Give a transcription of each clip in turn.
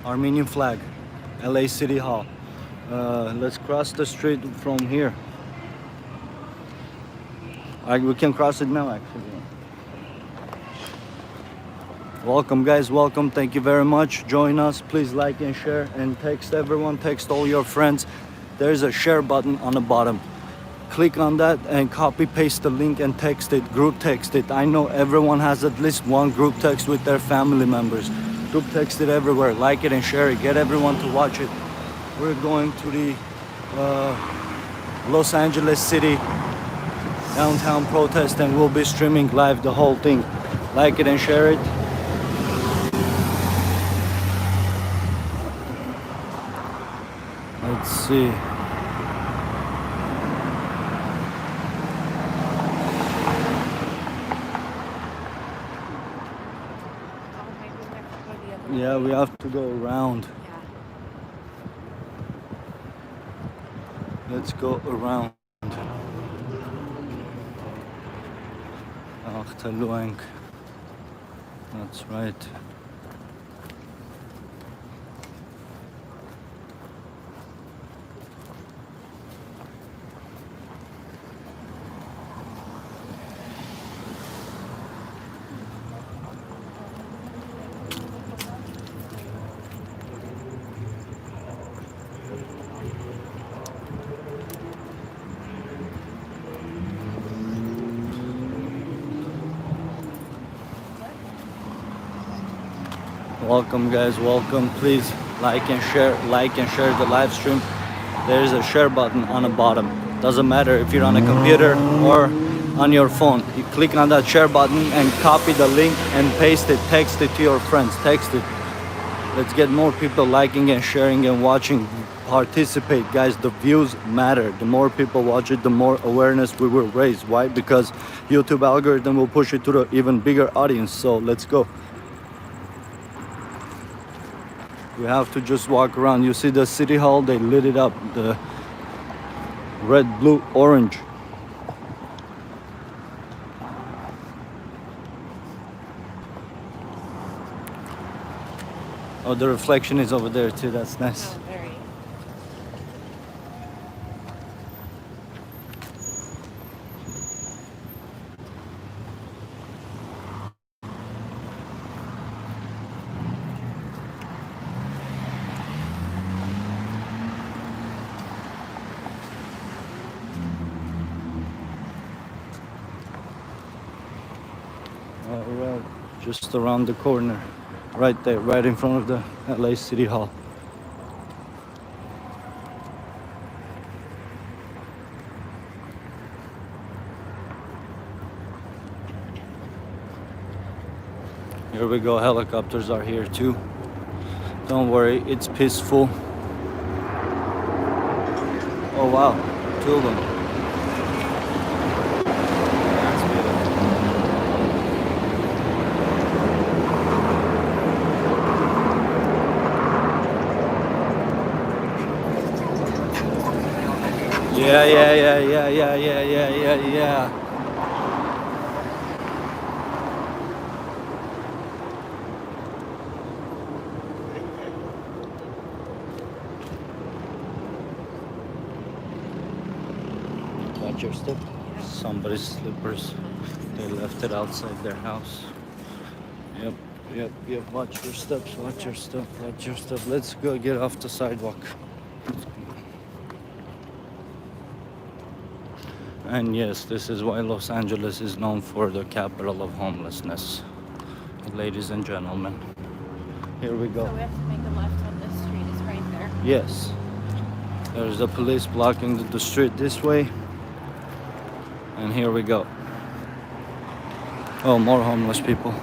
Armenian flag, LA City Hall. Let's cross the street from here. We can cross it now actually. Welcome guys, welcome, thank you very much. Join us, please like and share and text everyone, text all your friends. There's a share button on the bottom. Click on that and copy paste the link and text it, group text it. I know everyone has at least one group text with their family members. Group text it everywhere, like it and share it, get everyone to watch it. We're going to the Los Angeles City downtown protest and we'll be streaming live the whole thing. Like it and share it. Let's see. Yeah, we have to go around. Let's go around. That's right. Welcome guys, welcome. Please like and share the live stream. There's a share button on the bottom. Doesn't matter if you're on a computer or on your phone. You click on that share button and copy the link and paste it, text it to your friends, text it. Let's get more people liking and sharing and watching. Participate guys, the views matter. The more people watch it, the more awareness we will raise. Why? Because YouTube algorithm will push it to the even bigger audience. So let's go. We have to just walk around. You see the city hall, they lit it up, the red, blue, orange. Oh, the reflection is over there too, that's nice. Oh, very. Alright, just around the corner. Right there, right in front of the LA City Hall. Here we go, helicopters are here too. Don't worry, it's peaceful. Oh wow, two of them. That's beautiful. Yeah. Watch your step. Somebody's slippers. They left it outside their house. Yep. Watch your steps, watch your step. Let's go get off the sidewalk. And yes, this is why Los Angeles is known for the capital of homelessness. Ladies and gentlemen, here we go. So we have to make a left on this street, it's right there. Yes. There's the police blocking the street this way. And here we go. Oh, more homeless people.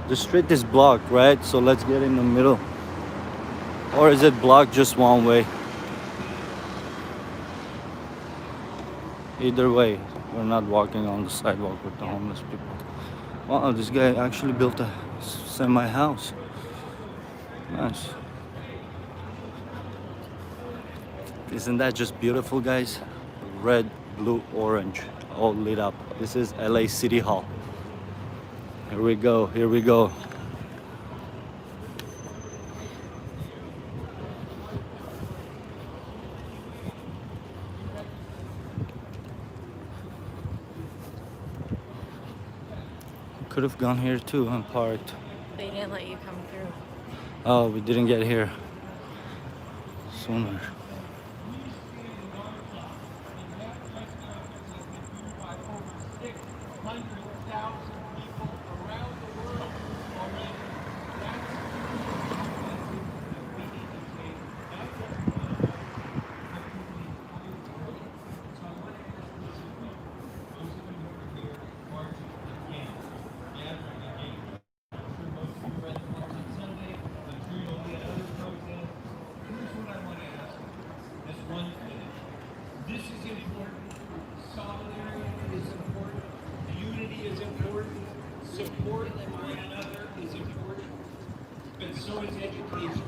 The street is blocked, right? So let's get in the middle. Or is it blocked just one way? Either way, we're not walking on the sidewalk with the homeless people. Wow, this guy actually built a semi-house. Nice. Isn't that just beautiful, guys? Red, blue, orange, all lit up. This is LA City Hall. Here we go, here we go. Could have gone here too and parked. They didn't let you come through. Oh, we didn't get here sooner. This is important. Solidarity is important. Unity is important. Support for one another is important. But so is education.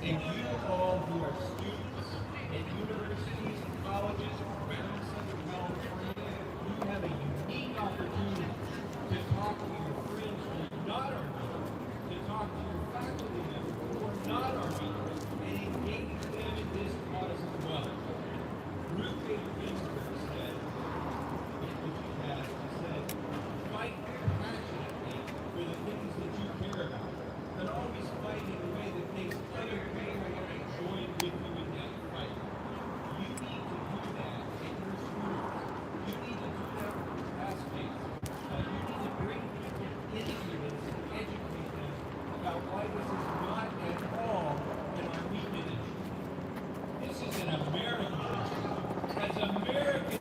And you all who are students at universities and colleges around Southern California, you have a unique opportunity to talk to your friends who are not Armenian, to talk to your faculty members who are not Armenian, and engage them in this cause as well. Ruth Bader Ginsburg said, which she has, she said, fight passionately for the things that you care about, but always fight in a way that makes other people want to join with you in that fight. You need to do that in your schools. You need to do that with your classmates. You need to bring people into this and educate them about why this is not at all an Armenian issue. This is an American issue. As American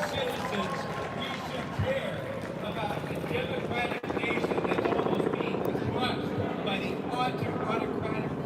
citizens, we should care about a democratic nation that's almost being crushed by the autocratic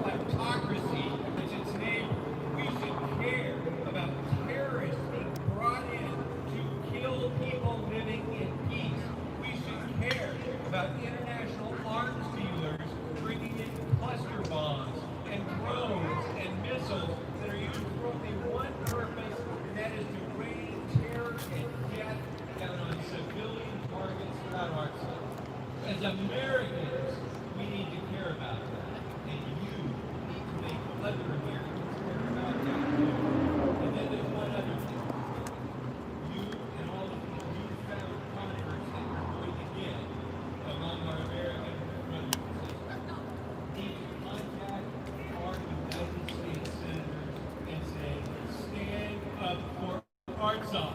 kleptocracy, which its name. We should care about terrorists being brought in to kill people living in peace. We should care about international arms dealers bringing in cluster bombs and drones and missiles that are used for only one purpose, and that is to rain terror and death down on civilian targets throughout our city. As Americans, we need to care about that, and you need to make other Americans care about that too. And then there's one other thing. You and all of these newfound converts that you're going to get among our American brothers and sisters need to contact our United States senators and say, stand up for Artsakh.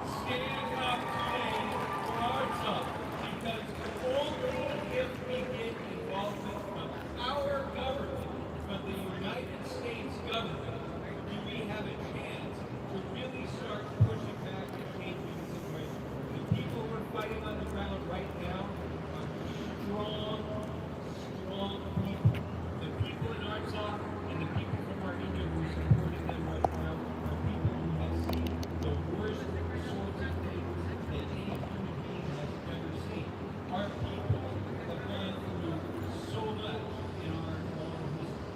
Stand up today for Artsakh. Because only if we get involvement from our government, from the United States government, do we have a chance to really start pushing back and changing the situation. The people we're fighting on the ground right now are strong people. The people in Artsakh and the people from Armenia who are supporting them right now are people who have seen the worst sorts of things that any human being has ever seen. Our people have gone through so much in our long history.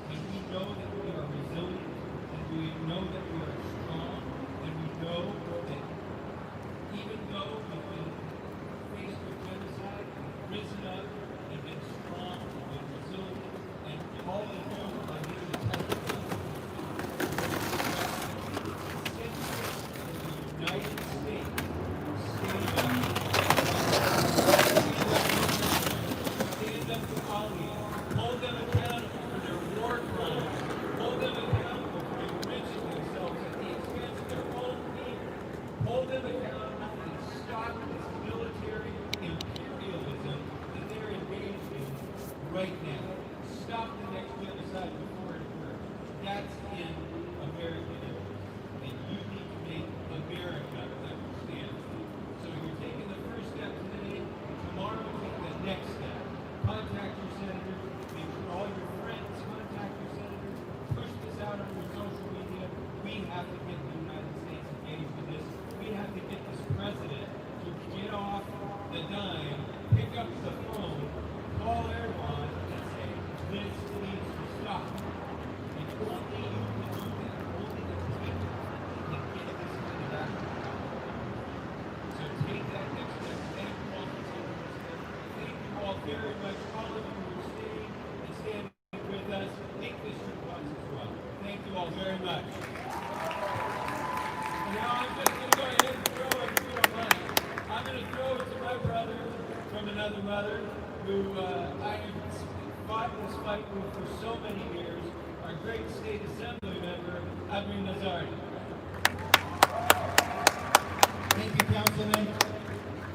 And we know that we are resilient, and we know that we are strong, and we know that even though we've been faced with genocide, we've risen up and been strong and resilient, and all of you are here to testify. The United States stand up to Ali, hold them accountable for their war crimes, hold them accountable for enriching themselves at the expense of their own people, hold them accountable and stop this military imperialism that they're engaged in right now. Stop the next genocide before it occurs. That's in American interest. And you need to make America understand. So you're taking the first step today. Tomorrow, take the next step. Contact your senators. Make sure all your friends contact your senators. Push this out on your social media. We have to get the United States engaged with this. We have to get this president to get off the dime, pick up the phone, call Erdogan, and say, this needs to stop. And only you can do that. Only the people very much all of you who are staying and standing with us. Make this your cause as well. Thank you all very much. And now I'm just going to go ahead and throw it, if you don't mind. I'm going to throw it to my brother from another mother who I have fought this fight with for so many years, our great state assembly member, Armenian Azeri. Thank you, Councilman.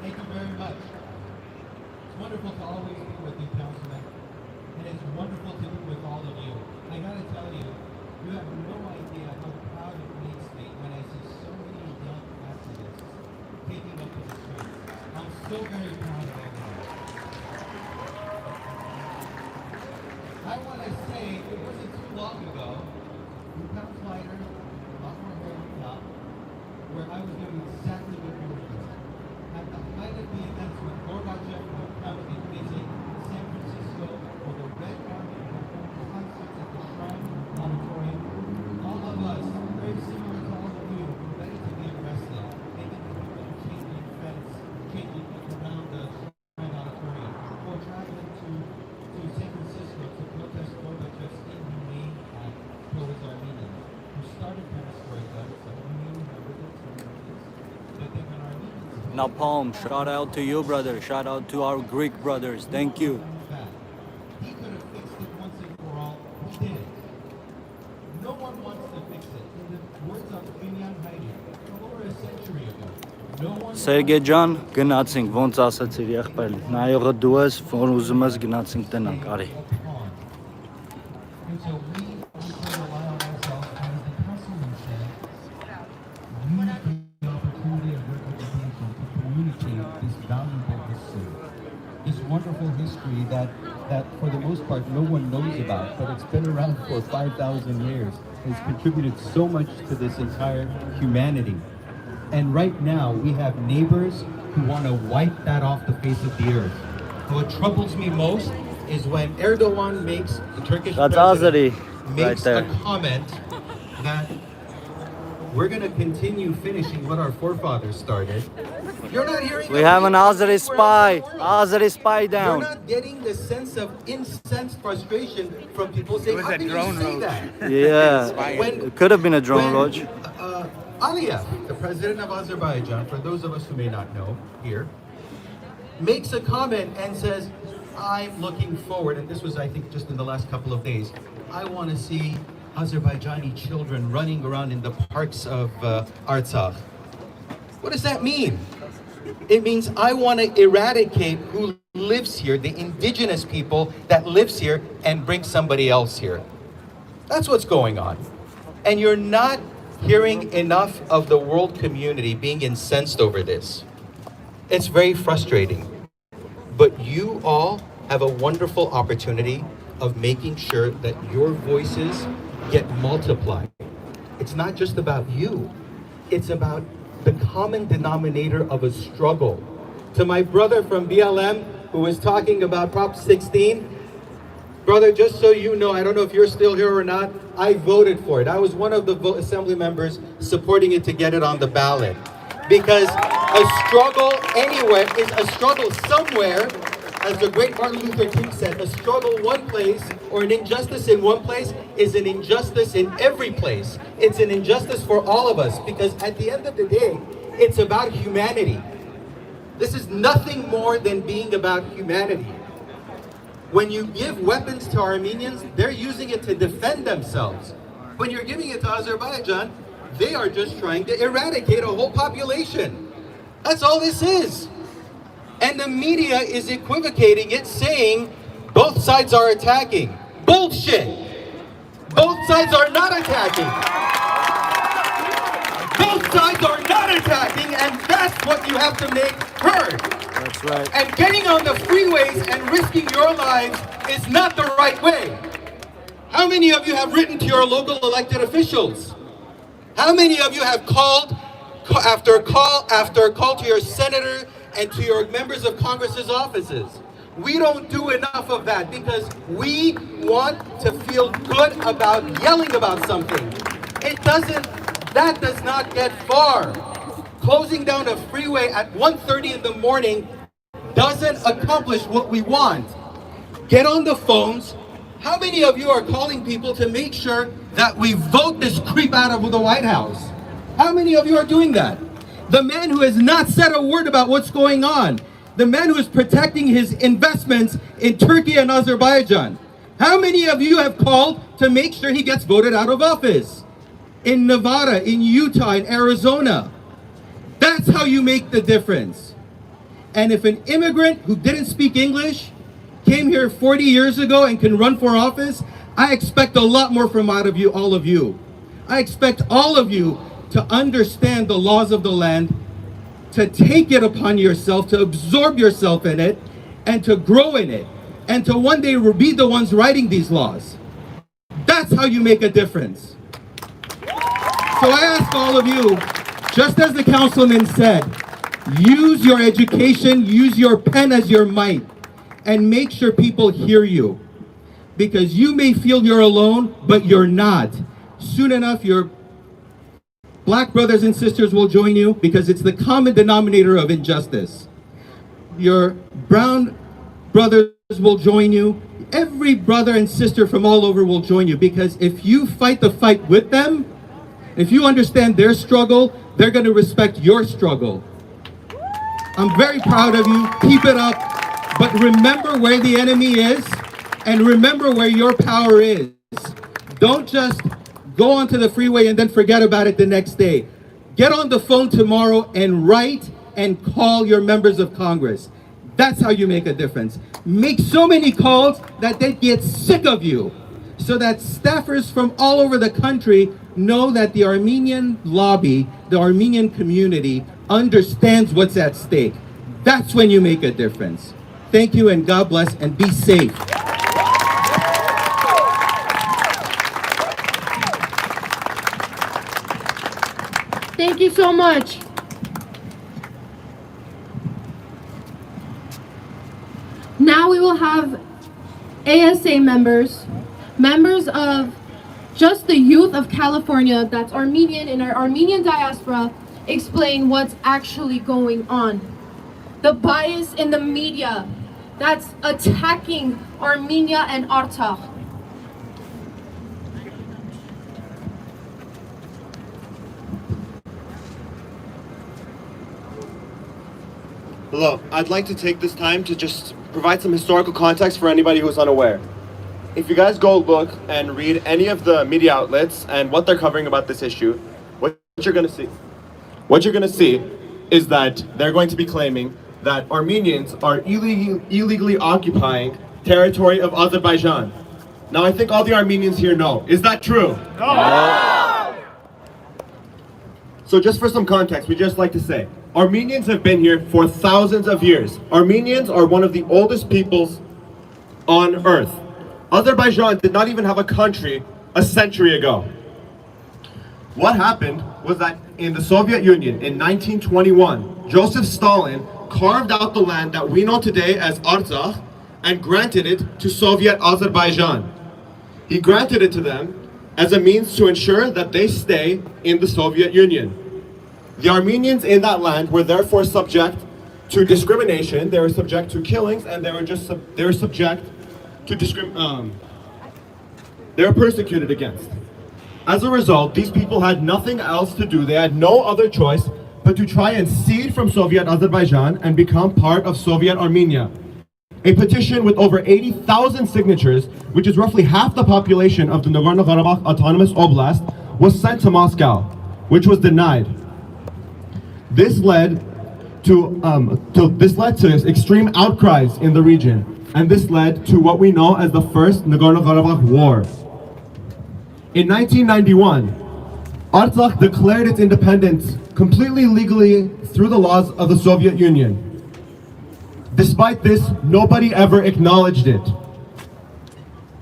Thank you very much. It's wonderful to always be with you, Councilman. And it's wonderful to be with all of you. I gotta tell you, you have no idea how proud it makes me when I see so many young activists taking up to the streets. I'm so very proud of everyone. I want to say, it wasn't too long ago, you Council Lighter, a lot more hair on top, where I was doing exactly what you were doing. At the height of the events when Gorbachev would come and visit San Francisco or the Red Army concerts at the Shrine Auditorium, all of us, very similar to all of you, were ready to be arrested, making the people changing fence, changing around the Shrine Auditorium, or traveling to San Francisco to protest Gorbachev's inhumane act towards Armenians, who started perestroika. Some of you remember this, but then when Armenians Napalm, shout out to you, brother. Shout out to our Greek brothers. Thank you. he could have fixed it once and for all. He did it. No one wants to fix it. In the words of Armenian Heidi, from over a century ago, no one Սերգեյ ջան, գնացինք, ոնց ասացիր եղբայր, նայողը դու ես, որ ուզում ես գնացինք տնանք, արի։ And so we can rely on ourselves, and as the councilman said, use the opportunity of your education to communicate this valuable history. This wonderful history that for the most part no one knows about, but it's been around for 5,000 years. It's contributed so much to this entire humanity. And right now we have neighbors who want to wipe that off the face of the earth. What troubles me most is when Erdogan makes, the Turkish That's president, Azeri makes right a there. comment that we're going to continue finishing what our forefathers started. You're not hearing We have an Azeri spy, Azeri. Azeri spy You're down. not getting the sense of incensed frustration from people saying, how can you say that? Yeah, When- it could have been a drone, when, Roj. Aliyev, the president of Azerbaijan, for those of us who may not know here, makes a comment and says, I'm looking forward, and this was, I think, just in the last couple of days, I want to see Azerbaijani children running around in the parks of Artsakh. What does that mean? It means I want to eradicate who lives here, the indigenous people that lives here, and bring somebody else here. That's what's going on. And you're not hearing enough of the world community being incensed over this. It's very frustrating. But you all have a wonderful opportunity of making sure that your voices get multiplied. It's not just about you. It's about the common denominator of a struggle. To my brother from BLM who was talking about Prop 16, brother, just so you know, I don't know if you're still here or not, I voted for it. I was one of the assembly members supporting it to get it on the ballot. Because a struggle anywhere is a struggle somewhere, as the great Martin Luther King said, a struggle one place or an injustice in one place is an injustice in every place. It's an injustice for all of us, because at the end of the day, it's about humanity. This is nothing more than being about humanity. When you give weapons to Armenians, they're using it to defend themselves. When you're giving it to Azerbaijan, they are just trying to eradicate a whole population. That's all this is. And the media is equivocating it, saying both sides are attacking. Bullshit! Both sides are not attacking. Both sides are not attacking, and that's what you have to make heard. That's right. And getting on the freeways and risking your lives is not the right way. How many of you have written to your local elected officials? How many of you have called after call after call to your senator and to your members of Congress's offices? We don't do enough of that because we want to feel good about yelling about something. That does not get far. Closing down a freeway at 1:30 in the morning doesn't accomplish what we want. Get on the phones. How many of you are calling people to make sure that we vote this creep out of the White House? How many of you are doing that? The man who has not said a word about what's going on. The man who is protecting his investments in Turkey and Azerbaijan. How many of you have called to make sure he gets voted out of office? In Nevada, in Utah, in Arizona. That's how you make the difference. And if an immigrant who didn't speak English came here 40 years ago and can run for office, I expect a lot more from out of you, all of you. I expect all of you to understand the laws of the land, to take it upon yourself, to absorb yourself in it, and to grow in it, and to one day be the ones writing these laws. That's how you make a difference. So I ask all of you, just as the councilman said, use your education, use your pen as your might, and make sure people hear you. Because you may feel you're alone, but you're not. Soon enough, your black brothers and sisters will join you, because it's the common denominator of injustice. Your brown brothers will join you. Every brother and sister from all over will join you, because if you fight the fight with them, if you understand their struggle, they're going to respect your struggle. I'm very proud of you. Keep it up. But remember where the enemy is, and remember where your power is. Don't just go onto the freeway and then forget about it the next day. Get on the phone tomorrow and write and call your members of Congress. That's how you make a difference. Make so many calls that they get sick of you, so that staffers from all over the country know that the Armenian lobby, the Armenian community, understands what's at stake. That's when you make a difference. Thank you, and God bless, and be safe. Thank you so much. Now we will have ASA members of just the youth of California, that's Armenian, in our Armenian diaspora, explain what's actually going on. The bias in the media that's attacking Armenia and Artsakh. Hello, I'd like to take this time to just provide some historical context for anybody who's unaware. If you guys go look and read any of the media outlets and what they're covering about this issue, what you're going to see is that they're going to be claiming that Armenians are illegally occupying territory of Azerbaijan. Now I think all the Armenians here know. Is that true? No! So just for some context, we just like to say, Armenians have been here for thousands of years. Armenians are one of the oldest peoples on earth. Azerbaijan did not even have a country a century ago. What happened was that in the Soviet Union in 1921, Joseph Stalin carved out the land that we know today as Artsakh and granted it to Soviet Azerbaijan. He granted it to them as a means to ensure that they stay in the Soviet Union. The Armenians in that land were therefore subject to discrimination, they were subject to killings, and they were subject to they were persecuted against. As a result, these people had nothing else to do. They had no other choice but to try and cede from Soviet Azerbaijan and become part of Soviet Armenia. A petition with over 80,000 signatures, which is roughly half the population of the Nagorno-Karabakh Autonomous Oblast, was sent to Moscow, which was denied. This led to extreme outcries in the region, and this led to what we know as the First Nagorno-Karabakh War. In 1991, Artsakh declared its independence completely legally through the laws of the Soviet Union. Despite this, nobody ever acknowledged it.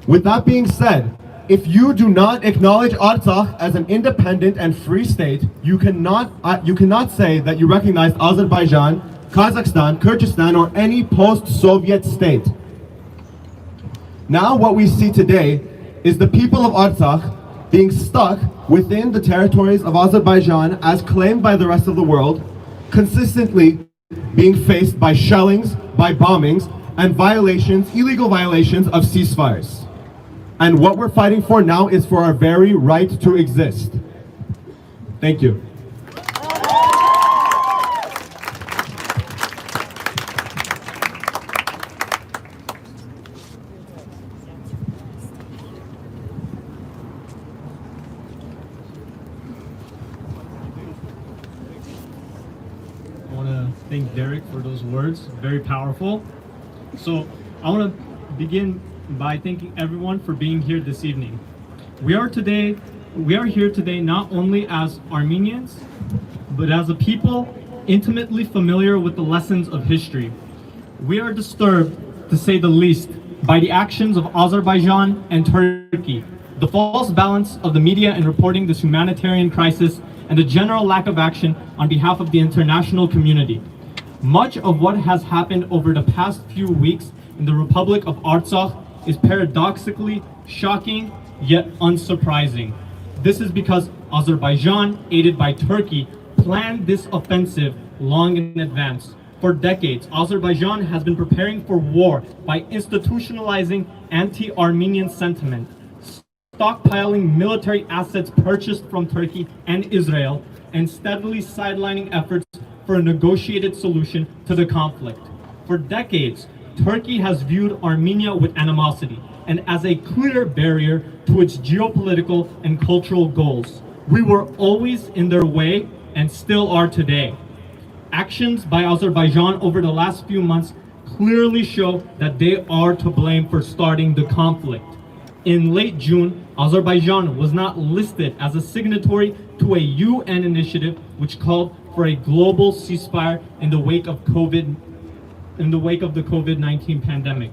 With that being said, if you do not acknowledge Artsakh as an independent and free state, you cannot say that you recognize Azerbaijan, Kazakhstan, Kyrgyzstan, or any post-Soviet state. Now what we see today is the people of Artsakh being stuck within the territories of Azerbaijan as claimed by the rest of the world, consistently being faced by shellings, by bombings and illegal violations of ceasefires. And what we're fighting for now is for our very right to exist. Thank you. I want to thank Derek for those words, very powerful. So I want to begin by thanking everyone for being here this evening. We are here today not only as Armenians, but as a people intimately familiar with the lessons of history. We are disturbed, to say the least, by the actions of Azerbaijan and Turkey, the false balance of the media in reporting this humanitarian crisis, and the general lack of action on behalf of the international community. Much of what has happened over the past few weeks in the Republic of Artsakh is paradoxically shocking yet unsurprising. This is because Azerbaijan, aided by Turkey, planned this offensive long in advance. For decades, Azerbaijan has been preparing for war by institutionalizing anti-Armenian sentiment, stockpiling military assets purchased from Turkey and Israel, and steadily sidelining efforts for a negotiated solution to the conflict. For decades, Turkey has viewed Armenia with animosity and as a clear barrier to its geopolitical and cultural goals. We were always in their way and still are today. Actions by Azerbaijan over the last few months clearly show that they are to blame for starting the conflict. In late June, Azerbaijan was not listed as a signatory to a UN initiative which called for a global ceasefire in the wake of the COVID-19 pandemic.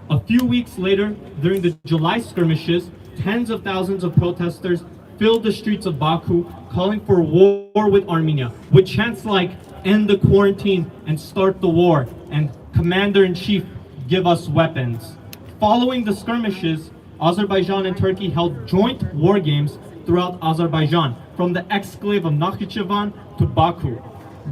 A few weeks later, during the July skirmishes, tens of thousands of protesters filled the streets of Baku, calling for war with Armenia, with chants like "End the quarantine and start the war," and "Commander-in-Chief, give us weapons." Following the skirmishes, Azerbaijan and Turkey held joint war games throughout Azerbaijan, from the exclave of Nakhichevan to Baku.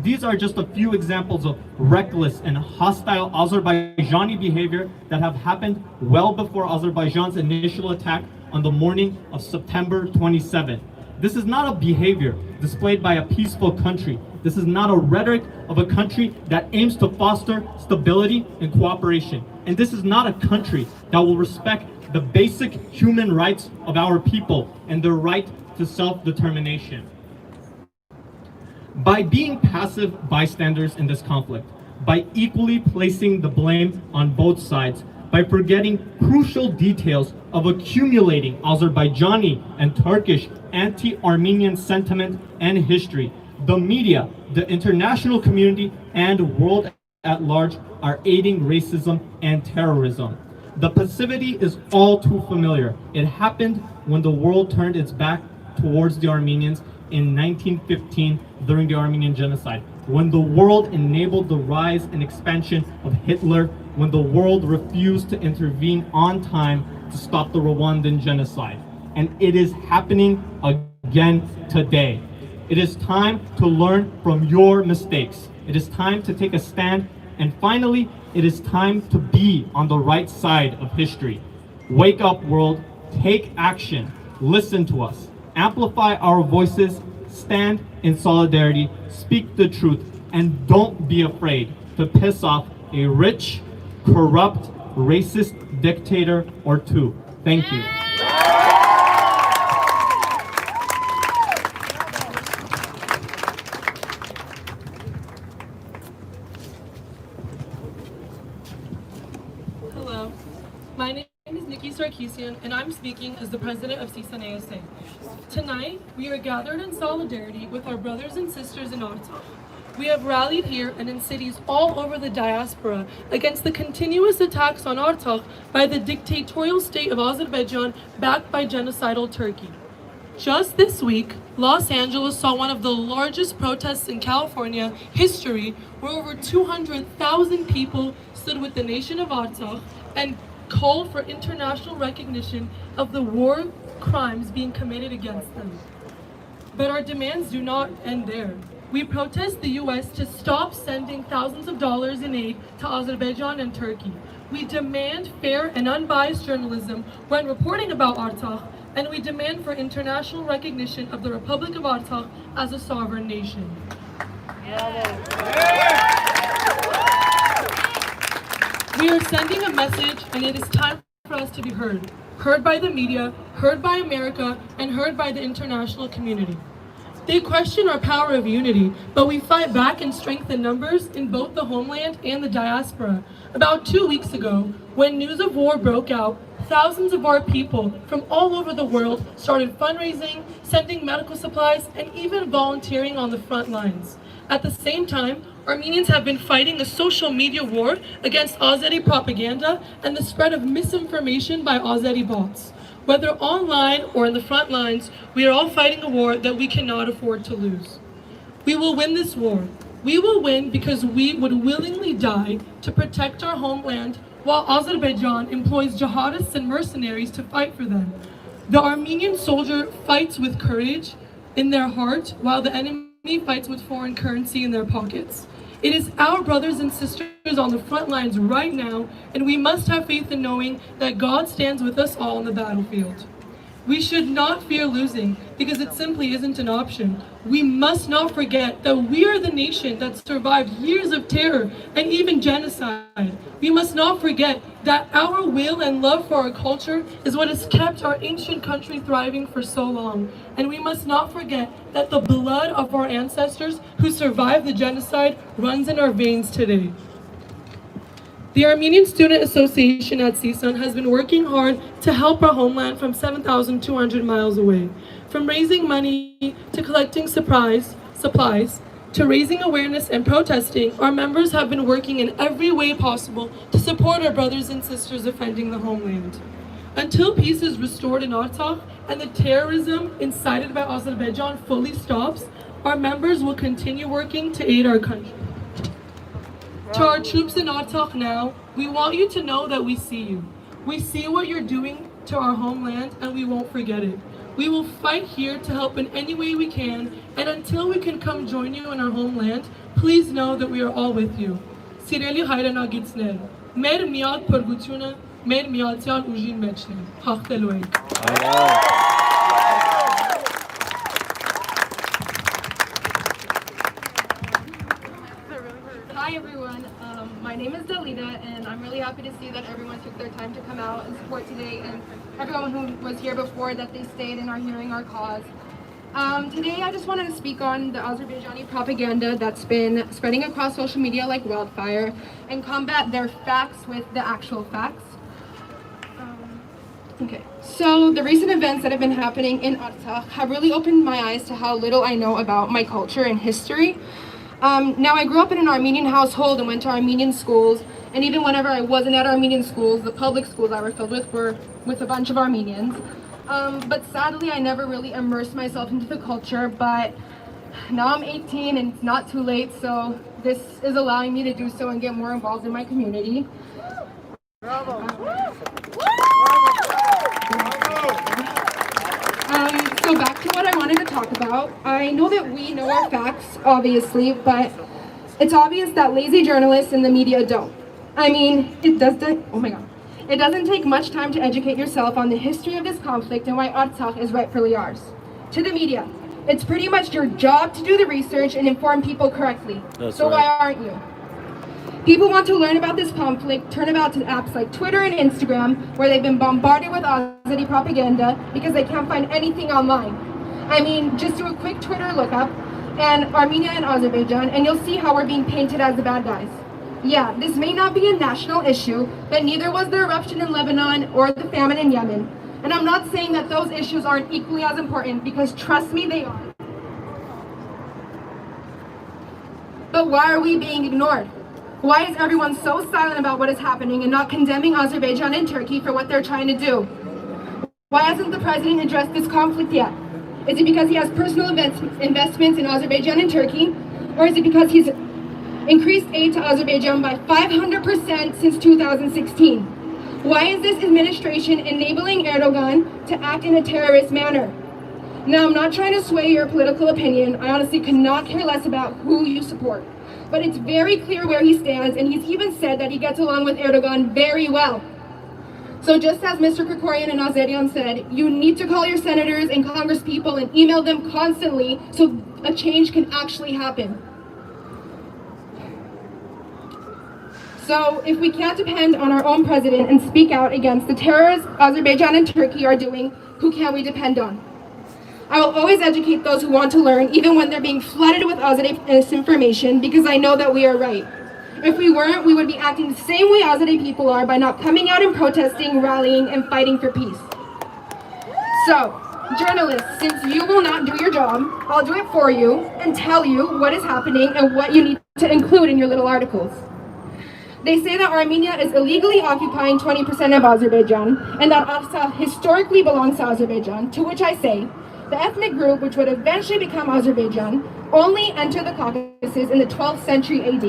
These are just a few examples of reckless and hostile Azerbaijani behavior that have happened well before Azerbaijan's initial attack on the morning of September 27. This is not a behavior displayed by a peaceful country. This is not a rhetoric of a country that aims to foster stability and cooperation. And this is not a country that will respect the basic human rights of our people and their right to self-determination. By being passive bystanders in this conflict, by equally placing the blame on both sides, by forgetting crucial details of accumulating Azerbaijani and Turkish anti-Armenian sentiment and history, the media, the international community, and world at large are aiding racism and terrorism. The passivity is all too familiar. It happened when the world turned its back towards the Armenians in 1915 during the Armenian genocide, when the world enabled the rise and expansion of Hitler, when the world refused to intervene on time to stop the Rwandan genocide. And it is happening again today. It is time to learn from your mistakes. It is time to take a stand. And finally, it is time to be on the right side of history. Wake up, world. Take action. Listen to us. Amplify our voices. Stand in solidarity. Speak the truth. And don't be afraid to piss off a rich, corrupt, racist dictator or two. Thank you. Hello, my name is Nikki Sarkisian, and I'm speaking as the president of CSUN ASA. Tonight, we are gathered in solidarity with our brothers and sisters in Artsakh. We have rallied here and in cities all over the diaspora against the continuous attacks on Artsakh by the dictatorial state of Azerbaijan backed by genocidal Turkey. Just this week, Los Angeles saw one of the largest protests in California history, where over 200,000 people stood with the nation of Artsakh and called for international recognition of the war crimes being committed against them. But our demands do not end there. We protest the US to stop sending thousands of dollars in aid to Azerbaijan and Turkey. We demand fair and unbiased journalism when reporting about Artsakh, and we demand for international recognition of the Republic of Artsakh as a sovereign nation. We are sending a message, and it is time for us to be heard. Heard by the media, heard by America, and heard by the international community. They question our power of unity, but we fight back and strengthen numbers in both the homeland and the diaspora. About 2 weeks ago, when news of war broke out, thousands of our people from all over the world started fundraising, sending medical supplies, and even volunteering on the front lines. At the same time, Armenians have been fighting a social media war against Azeri propaganda and the spread of misinformation by Azeri bots. Whether online or in the front lines, we are all fighting a war that we cannot afford to lose. We will win this war. We will win because we would willingly die to protect our homeland while Azerbaijan employs jihadists and mercenaries to fight for them. The Armenian soldier fights with courage in their heart while the enemy fights with foreign currency in their pockets. It is our brothers and sisters on the front lines right now, and we must have faith in knowing that God stands with us all on the battlefield. We should not fear losing, because it simply isn't an option. We must not forget that we are the nation that survived years of terror and even genocide. We must not forget that our will and love for our culture is what has kept our ancient country thriving for so long. And we must not forget that the blood of our ancestors who survived the genocide runs in our veins today. The Armenian Student Association at CSUN has been working hard to help our homeland from 7,200 miles away. From raising money to collecting supplies, to raising awareness and protesting, our members have been working in every way possible to support our brothers and sisters defending the homeland. Until peace is restored in Artsakh and the terrorism incited by Azerbaijan fully stops, our members will continue working to aid our country. To our troops in Artsakh now, we want you to know that we see you. We see what you're doing to our homeland, and we won't forget it. We will fight here to help in any way we can, and until we can come join you in our homeland, please know that we are all with you. Sireli հայրենագիտներ, մեր միակ փրկությունը մեր միացյալ ուժին մեջն է, հաղթելու ենք։ Hi everyone, my name is Dalida, and I'm really happy to see that everyone took their time to come out and support today, and everyone who was here before, that they stayed and are hearing our cause. Today I just wanted to speak on the Azerbaijani propaganda that's been spreading across social media like wildfire and combat their facts with the actual facts. Okay, so the recent events that have been happening in Artsakh have really opened my eyes to how little I know about my culture and history. Now, I grew up in an Armenian household and went to Armenian schools, and even whenever I wasn't at Armenian schools, the public schools I were filled with were with a bunch of Armenians. But sadly, I never really immersed myself into the culture, but now I'm 18 and it's not too late, so this is allowing me to do so and get more involved in my community. So back to what I wanted to talk about. I know that we know our facts, obviously, but it's obvious that lazy journalists in the media don't. I mean, it doesn't take much time to educate yourself on the history of this conflict and why Artsakh is rightfully ours. To the media, it's pretty much your job to do the research and inform people correctly. So why aren't you? People want to learn about this conflict, turn about to apps like Twitter and Instagram, where they've been bombarded with Azeri propaganda because they can't find anything online. I mean, just do a quick Twitter lookup and Armenia and Azerbaijan, and you'll see how we're being painted as the bad guys. Yeah, this may not be a national issue, but neither was the eruption in Lebanon or the famine in Yemen. And I'm not saying that those issues aren't equally as important, because trust me, they are. But why are we being ignored? Why is everyone so silent about what is happening and not condemning Azerbaijan and Turkey for what they're trying to do? Why hasn't the president addressed this conflict yet? Is it because he has personal investments in Azerbaijan and Turkey? Or is it because he's increased aid to Azerbaijan by 500% since 2016? Why is this administration enabling Erdogan to act in a terrorist manner? Now, I'm not trying to sway your political opinion. I honestly could not care less about who you support. But it's very clear where he stands, and he's even said that he gets along with Erdogan very well. So just as Mr. Krikorian and Azeri said, you need to call your senators and congresspeople and email them constantly so a change can actually happen. So if we can't depend on our own president and speak out against the terrors Azerbaijan and Turkey are doing, who can we depend on? I will always educate those who want to learn, even when they're being flooded with Azeri misinformation, because I know that we are right. If we weren't, we would be acting the same way Azeri people are by not coming out and protesting, rallying, and fighting for peace. So, journalists, since you will not do your job, I'll do it for you and tell you what is happening and what you need to include in your little articles. They say that Armenia is illegally occupying 20% of Azerbaijan and that Artsakh historically belongs to Azerbaijan, to which I say, the ethnic group which would eventually become Azerbaijan only entered the Caucasus in the 12th century AD,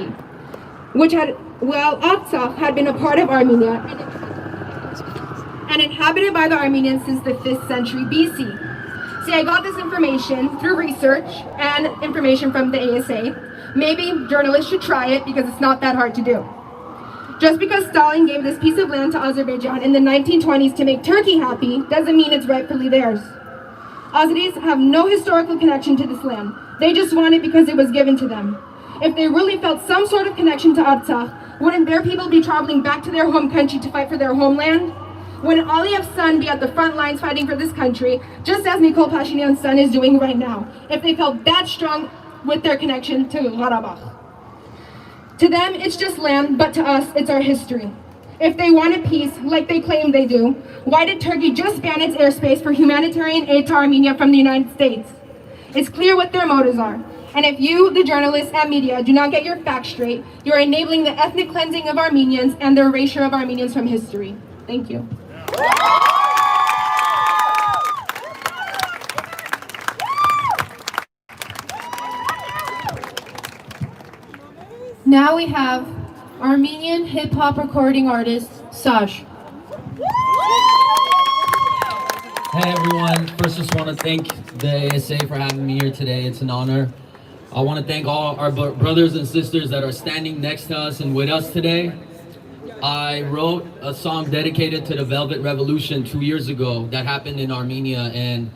while Artsakh had been a part of Armenia and inhabited by the Armenians since the 5th century BC. See, I got this information through research and information from the ASA. Maybe journalists should try it because it's not that hard to do. Just because Stalin gave this piece of land to Azerbaijan in the 1920s to make Turkey happy doesn't mean it's rightfully theirs. Azeris have no historical connection to this land. They just want it because it was given to them. If they really felt some sort of connection to Artsakh, wouldn't their people be traveling back to their home country to fight for their homeland? Wouldn't Aliyev's son be at the front lines fighting for this country, just as Nikol Pashinyan's son is doing right now, if they felt that strong with their connection to Karabakh? To them, it's just land, but to us, it's our history. If they wanted peace, like they claim they do, why did Turkey just ban its airspace for humanitarian aid to Armenia from the United States? It's clear what their motives are. And if you, the journalists and media, do not get your facts straight, you're enabling the ethnic cleansing of Armenians and the erasure of Armenians from history. Thank you. Now we have Armenian hip-hop recording artist, Saj. Hey everyone, first just want to thank the ASA for having me here today. It's an honor. I want to thank all our brothers and sisters that are standing next to us and with us today. I wrote a song dedicated to the Velvet Revolution 2 years ago that happened in Armenia, and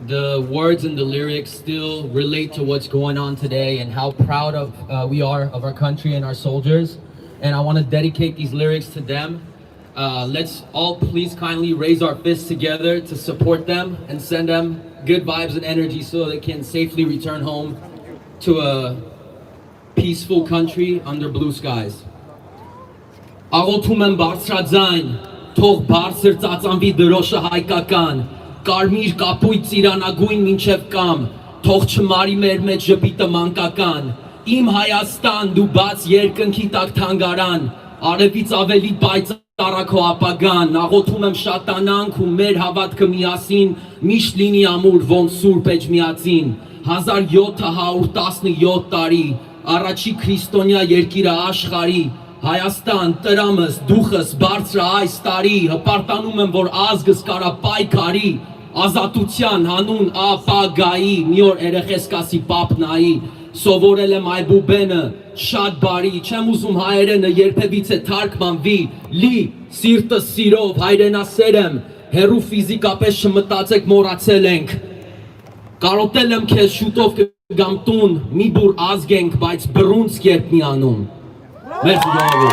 the words and the lyrics still relate to what's going on today and how proud we are of our country and our soldiers. And I want to dedicate these lyrics to them. Let's all please kindly raise our fists together to support them and send them good vibes and energy so they can safely return home to a peaceful country under blue skies. Աղոթում եմ բարձրաձայն, թող բարձր ծածանվի դրոշը հայկական, կարմիր կապույտ ծիրանագույն մինչև կամ, թող չմարի մեր մեջ ժպիտը մանկական, իմ Հայաստան դու բաց երկնքի տակ թանգարան, արևից ավելի պայծառ քո ապագան, աղոթում եմ շատանանք ու մեր հավատքը միասին, միշտ լինի ամուր ոնց Սուրբ Էջմիածին, 1717 տարի, առաջի քրիստոնյա երկիրը աշխարհի, Հայաստան, տրամս, դուխս, բարձրը այս տարի, հպարտանում եմ, որ ազգս կարա պայքարի, ազատության հանուն ապագայի, մի օր երեխես կասի պապնայի, սովորել եմ այբուբենը, շատ բարի, չեմ ուզում հայերենը երբևիցե թարգմանվի, լի, սիրտս սիրով, հայրենասեր եմ, հեռու ֆիզիկապես չմտածեք մոռացել ենք, կարոտել եմ քեզ շուտով կգամ տուն, մի բուր ազգ ենք, բայց բռունցք երբ մի անում, Merci beaucoup.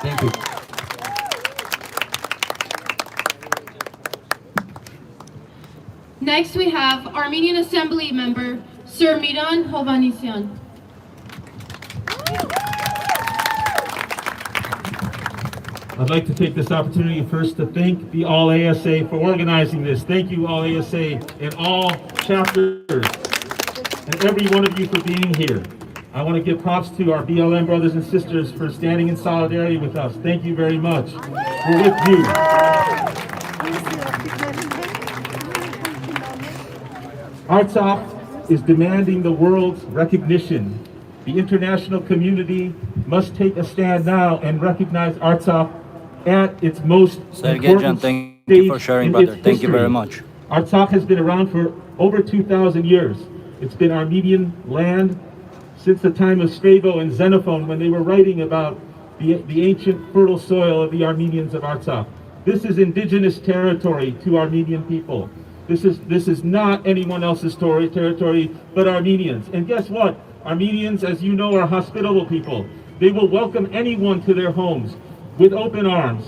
Thank you. Next we have Armenian Assembly member, Sir Miran Hovanesyan. I'd like to take this opportunity first to thank the All ASA for organizing this. Thank you, All ASA, and all chapters, and every one of you for being here. I want to give props to our BLM brothers and sisters for standing in solidarity with us. Thank you very much. We're with you. Artsakh is demanding the world's recognition. The international community must take a stand now and recognize Artsakh at its most important Thank you for sharing, brother. Thank you very much. Artsakh has been around for over 2,000 years. It's been Armenian land since the time of Strabo and Xenophon, when they were writing about the ancient fertile soil of the Armenians of Artsakh. This is indigenous territory to Armenian people. This is not anyone else's territory but Armenians. And guess what? Armenians, as you know, are hospitable people. They will welcome anyone to their homes with open arms,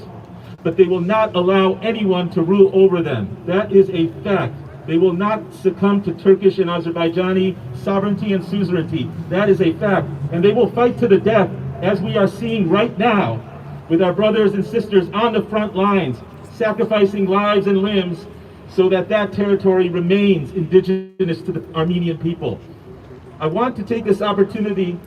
but they will not allow anyone to rule over them. That is a fact. They will not succumb to Turkish and Azerbaijani sovereignty and suzerainty. That is a fact. And they will fight to the death, as we are seeing right now, with our brothers and sisters on the front lines, sacrificing lives and limbs so that that territory remains indigenous to the Armenian people. I want to take this opportunity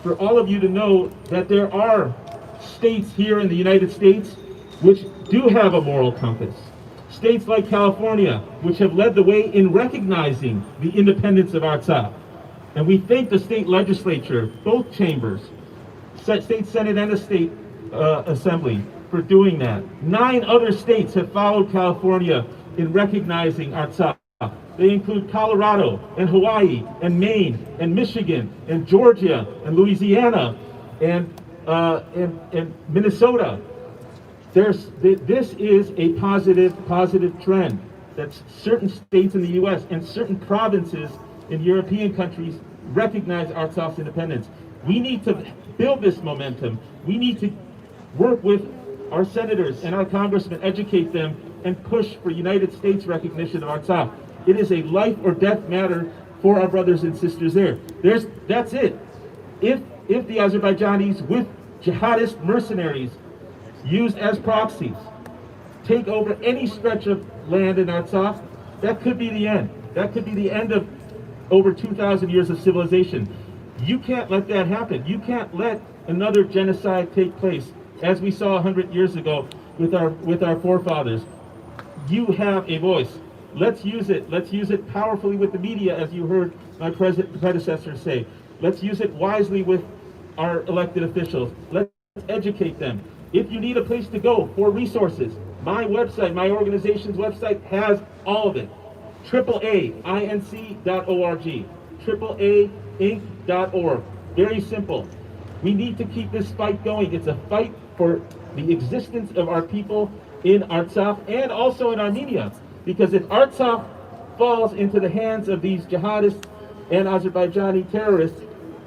for all of you to know that there are states here in the United States which do have a moral compass. States like California, which have led the way in recognizing the independence of Artsakh. And we thank the state legislature, both chambers, state senate and the state assembly, for doing that. 9 other states have followed California in recognizing Artsakh. They include Colorado and Hawaii and Maine and Michigan and Georgia and Louisiana and Minnesota. This is a positive trend that certain states in the U.S. and certain provinces in European countries recognize Artsakh's independence. We need to build this momentum. We need to work with our senators and our congressmen, educate them, and push for United States recognition of Artsakh. It is a life or death matter for our brothers and sisters there. That's it. If the Azerbaijanis, with jihadist mercenaries used as proxies, take over any stretch of land in Artsakh, that could be the end. That could be the end of over 2,000 years of civilization. You can't let that happen. You can't let another genocide take place, as we saw 100 years ago with our forefathers. You have a voice. Let's use it. Let's use it powerfully with the media, as you heard my predecessors say. Let's use it wisely with our elected officials. Let's educate them. If you need a place to go for resources, my website, my organization's website has all of it. AAAinc.org. AAAinc.org. Very simple. We need to keep this fight going. It's a fight for the existence of our people in Artsakh and also in Armenia. Because if Artsakh falls into the hands of these jihadists and Azerbaijani terrorists,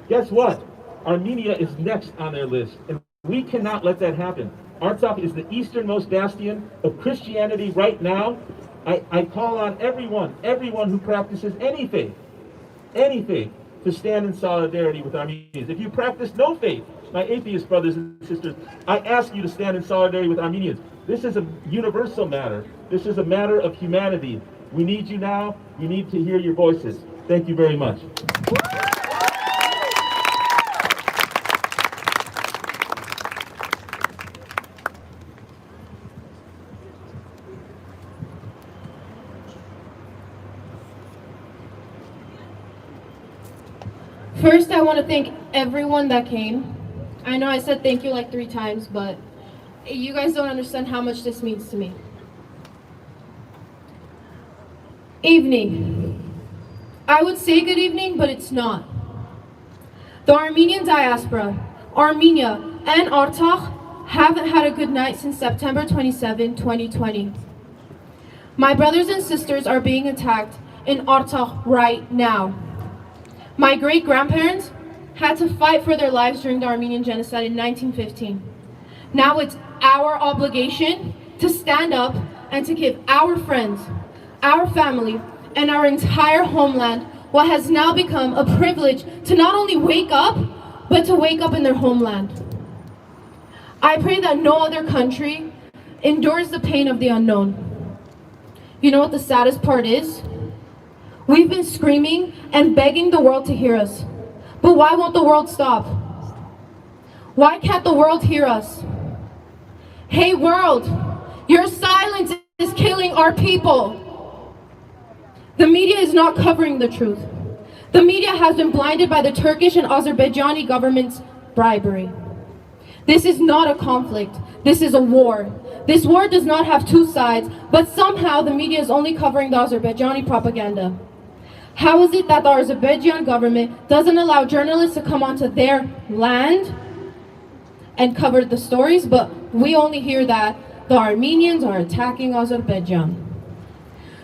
guess what? Armenia is next on their list. And we cannot let that happen. Artsakh is the easternmost bastion of Christianity right now. I call on everyone who practices any faith, to stand in solidarity with Armenians. If you practice no faith, my atheist brothers and sisters, I ask you to stand in solidarity with Armenians. This is a universal matter. This is a matter of humanity. We need you now. We need to hear your voices. Thank you very much. First, I want to thank everyone that came. I know I said thank you like 3 times, but you guys don't understand how much this means to me. Evening. I would say good evening, but it's not. The Armenian diaspora, Armenia, and Artsakh haven't had a good night since September 27, 2020. My brothers and sisters are being attacked in Artsakh right now. My great-grandparents had to fight for their lives during the Armenian genocide in 1915. Now it's our obligation to stand up and to give our friends, our family, and our entire homeland what has now become a privilege to not only wake up, but to wake up in their homeland. I pray that no other country endures the pain of the unknown. You know what the saddest part is? We've been screaming and begging the world to hear us. But why won't the world stop? Why can't the world hear us? Hey world, your silence is killing our people. The media is not covering the truth. The media has been blinded by the Turkish and Azerbaijani government's bribery. This is not a conflict. This is a war. This war does not have two sides, but somehow the media is only covering the Azerbaijani propaganda. How is it that the Azerbaijan government doesn't allow journalists to come onto their land and cover the stories, but we only hear that the Armenians are attacking Azerbaijan?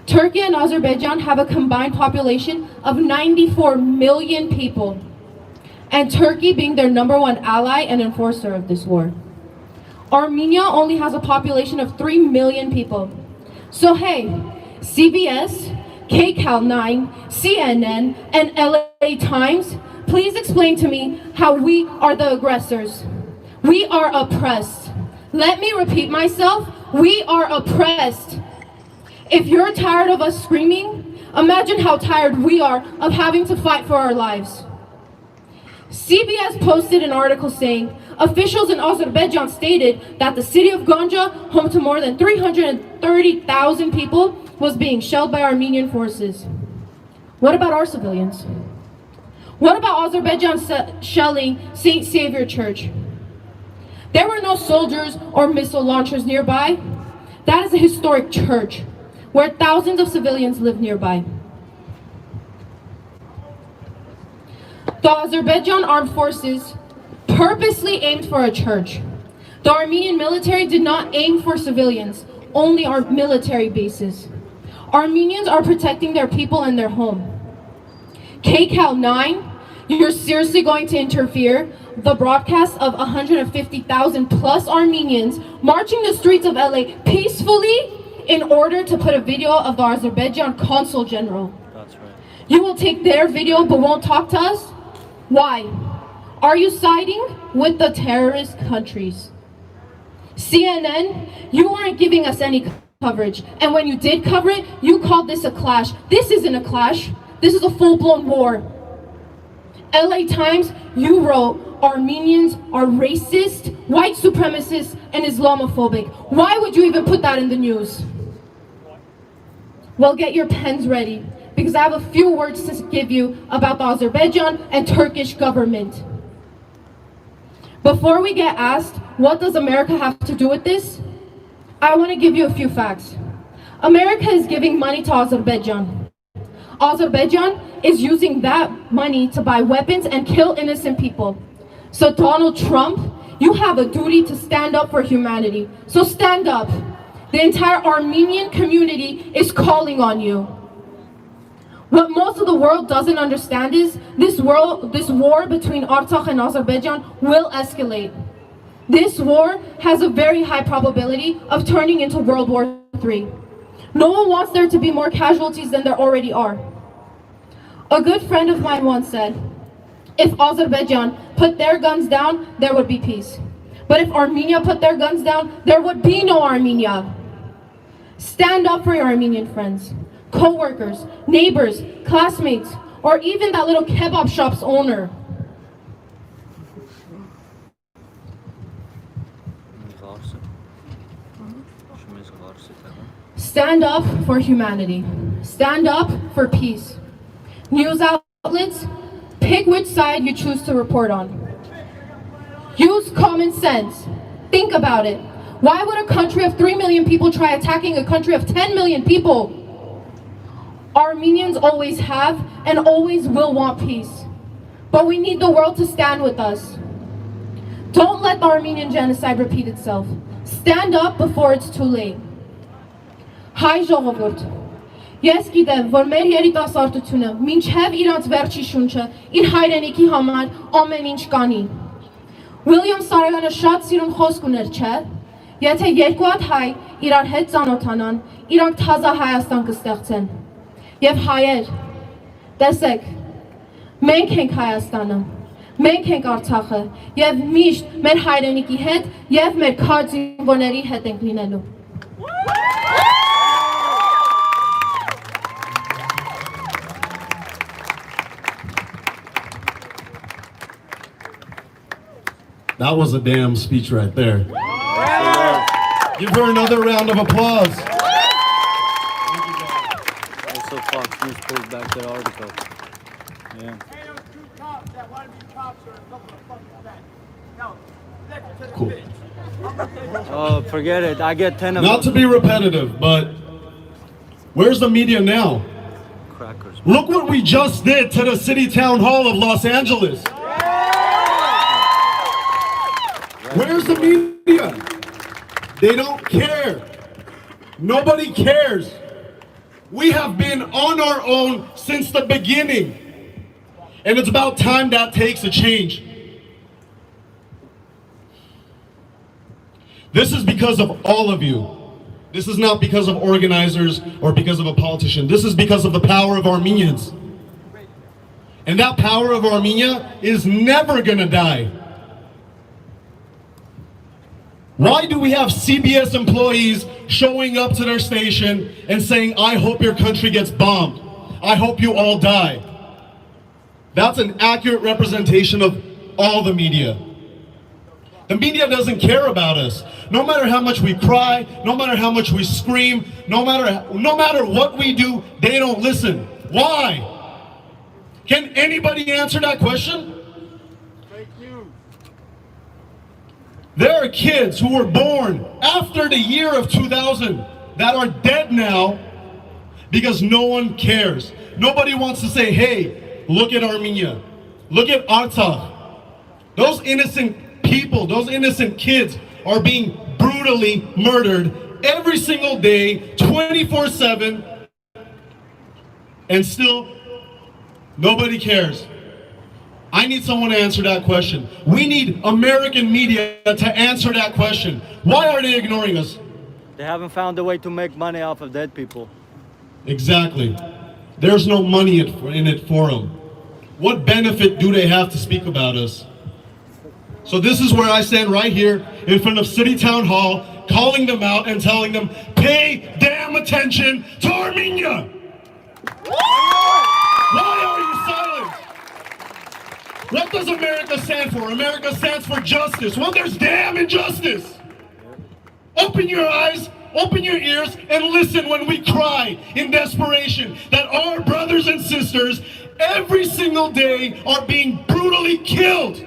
Turkey and Azerbaijan have a combined population of 94 million people, and Turkey being their #1 ally and enforcer of this war. Armenia only has a population of 3 million people. So hey, CBS, KCAL 9, CNN, and LA Times, please explain to me how we are the aggressors. We are oppressed. Let me repeat myself, we are oppressed. If you're tired of us screaming, imagine how tired we are of having to fight for our lives. CBS posted an article saying, officials in Azerbaijan stated that the city of Ganja, home to more than 330,000 people, was being shelled by Armenian forces. What about our civilians? What about Azerbaijan shelling St. Savior Church? There were no soldiers or missile launchers nearby. That is a historic church where thousands of civilians live nearby. The Azerbaijan armed forces purposely aimed for a church. The Armenian military did not aim for civilians, only our military bases. Armenians are protecting their people and their home. KCAL 9, you're seriously going to interfere the broadcast of 150,000 plus Armenians marching the streets of LA peacefully in order to put a video of the Azerbaijan consul general. That's right. You will take their video but won't talk to us? Why? Are you siding with the terrorist countries? CNN, you weren't giving us any coverage. And when you did cover it, you called this a clash. This isn't a clash. This is a full-blown war. LA Times, you wrote, Armenians are racist, white supremacists, and Islamophobic. Why would you even put that in the news? Well, get your pens ready, because I have a few words to give you about the Azerbaijan and Turkish government. Before we get asked, what does America have to do with this? I want to give you a few facts. America is giving money to Azerbaijan. Azerbaijan is using that money to buy weapons and kill innocent people. So Donald Trump, you have a duty to stand up for humanity. So stand up. The entire Armenian community is calling on you. What most of the world doesn't understand is this war between Artsakh and Azerbaijan will escalate. This war has a very high probability of turning into World War III. No one wants there to be more casualties than there already are. A good friend of mine once said, if Azerbaijan put their guns down, there would be peace. But if Armenia put their guns down, there would be no Armenia. Stand up for your Armenian friends, co-workers, neighbors, classmates, or even that little kebab shop's owner. Stand up for humanity. Stand up for peace. News outlets, pick which side you choose to report on. Use common sense. Think about it. Why would a country of 3 million people try attacking a country of 10 million people? Armenians always have and always will want peace. But we need the world to stand with us. Don't let the Armenian genocide repeat itself. Stand up before it's too late. Հայ ժողովուրդ, ես գիտեմ, որ մեր երիտասարդությունը մինչև իրանց վերջի շունչը իր հայրենիքի համար ամեն ինչ կանի։ Ուիլյամ Սարոյանը շատ սիրուն խոսք ուներ, չէ՞։ Եթե երկու հատ հայ իրար հետ ծանոթանան, իրանք թազա Հայաստան կստեղծեն։ Եվ հայեր, տեսեք, մենք ենք Հայաստանը, մենք ենք Արցախը, եւ միշտ մեր հայրենիքի հետ եւ մեր քար զինվորների հետ ենք լինելու։ That was a damn speech right there. Give her another round of applause. Also, Fox News pulled back their article. Yeah. Hey, those two cops that want to be cops are a couple of fucking fat. No, Cool. Oh, forget it. I get 10 of Not to those be repetitive, but where's the media now? crackers. Look what we just did to the City Town Hall of Los Angeles. Where's the media? They don't care. Nobody cares. We have been on our own since the beginning. And it's about time that takes a change. This is because of all of you. This is not because of organizers or because of a politician. This is because of the power of Armenians. And that power of Armenia is never gonna die. Why do we have CBS employees showing up to their station and saying, I hope your country gets bombed. I hope you all die. That's an accurate representation of all the media. The media doesn't care about us. No matter how much we cry, no matter how much we scream, no matter what we do, they don't listen. Why? Can anybody answer that question? There are kids who were born after the year of 2000 that are dead now because no one cares. Nobody wants to say, hey, look at Armenia. Look at Artsakh. Those innocent people, those innocent kids are being brutally murdered every single day, 24/7, and still nobody cares. I need someone to answer that question. We need American media to answer that question. Why are they ignoring us? They haven't found a way to make money off of dead people. Exactly. There's no money in it for them. What benefit do they have to speak about us? So this is where I stand right here in front of City Town Hall, calling them out and telling them, pay damn attention to Armenia! Why are you silent? What does America stand for? America stands for justice. Well, there's damn injustice. Open your eyes, open your ears, and listen when we cry in desperation that our brothers and sisters every single day are being brutally killed.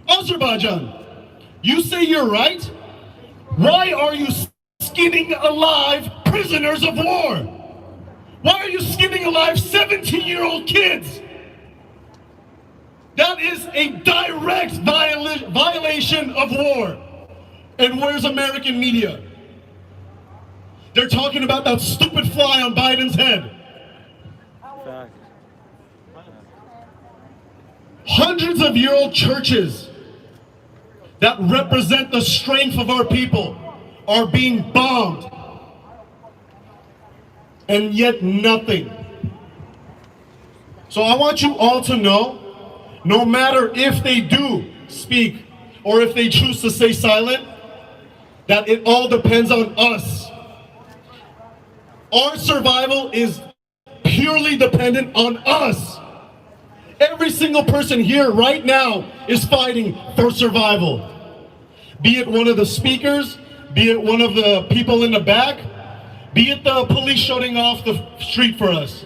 Azerbaijan, you say you're right? Why are you skinning alive prisoners of war? Why are you skinning alive 17-year-old kids? That is a direct violation of war. And where's American media? They're talking about that stupid fly on Biden's head. Fact. Hundreds of year-old churches that represent the strength of our people are being bombed. And yet nothing. So I want you all to know, no matter if they do speak or if they choose to stay silent, that it all depends on us. Our survival is purely dependent on us. Every single person here right now is fighting for survival. Be it one of the speakers, be it one of the people in the back, be it the police shutting off the street for us.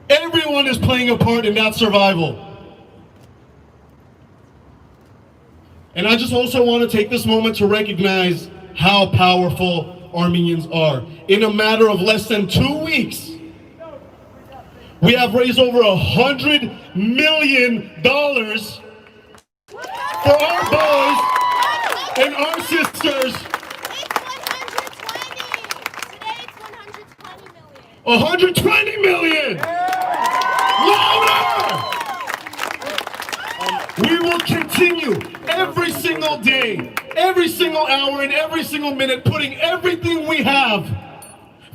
Everyone is playing a part in that survival. And I just also want to take this moment to recognize how powerful Armenians are. In a matter of less than 2 weeks, we have raised over $100 million for our boys and our sisters. $120 million! Louder! We will continue every single day, every single hour, and every single minute, putting everything we have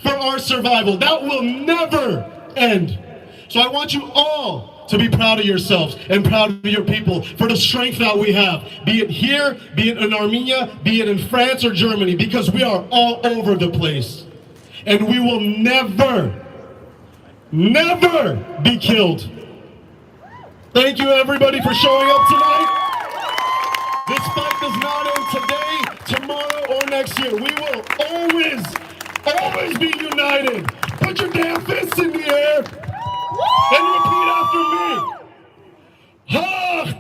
for our survival. That will never end. So I want you all to be proud of yourselves and proud of your people for the strength that we have, be it here, be it in Armenia, be it in France or Germany, because we are all over the place. And we will never, never be killed. Thank you everybody for showing up tonight. This fight does not end today, tomorrow, or next year. We will always, always be united. Put your damn fists in the air and repeat after me. Ha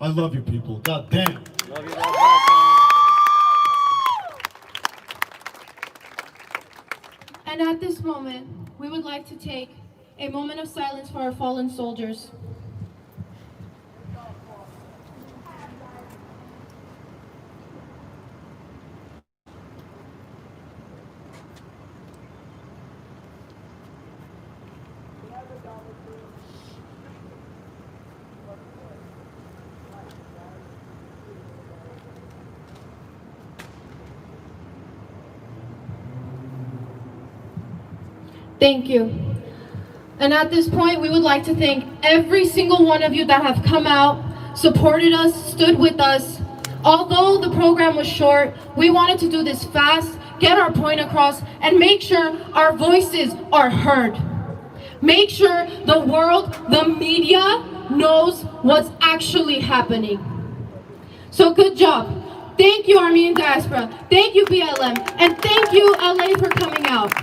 love you people. God damn. Love you guys. And at this moment, we would like to take a moment of silence for our fallen soldiers. Thank you. And at this point, we would like to thank every single one of you that have come out, supported us, stood with us. Although the program was short, we wanted to do this fast, get our point across, and make sure our voices are heard. Make sure the world, the media, knows what's actually happening. So good job. Thank you, Armenian diaspora. Thank you, BLM. And thank you, LA, for coming out.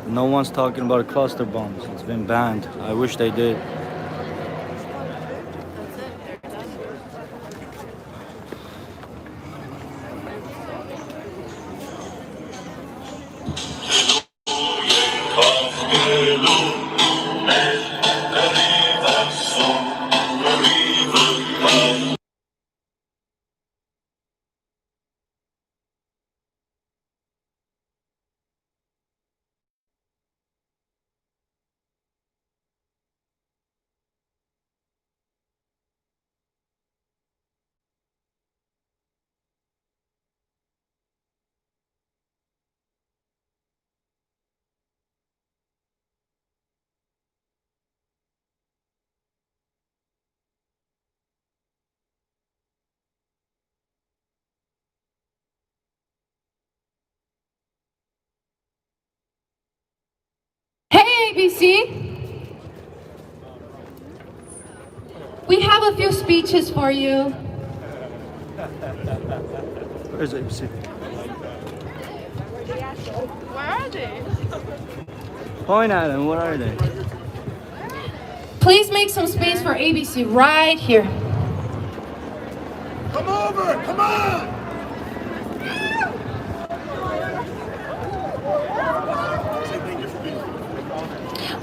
No one's talking about cluster bombs. It's been banned. I wish they did. Hey, ABC! We have a few speeches for you. Where's ABC? Where are they? Point at them. What are they? Please make some space for ABC right here. Come over, come on!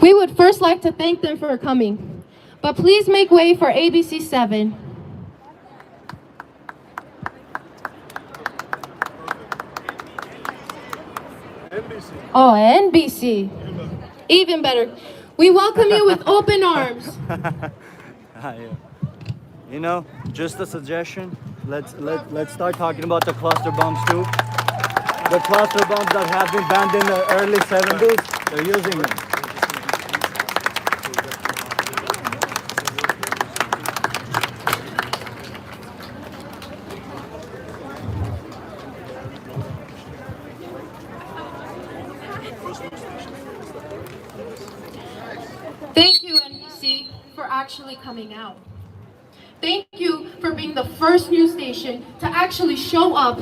We would first like to thank them for coming, but please make way for ABC 7. Oh, NBC. Even better. We welcome you with open arms. You know, just a suggestion. Let's start talking about the cluster bombs too. The cluster bombs that have been banned in the early 70s, they're using them. Thank you, NBC, for actually coming out. Thank you for being the first news station to actually show up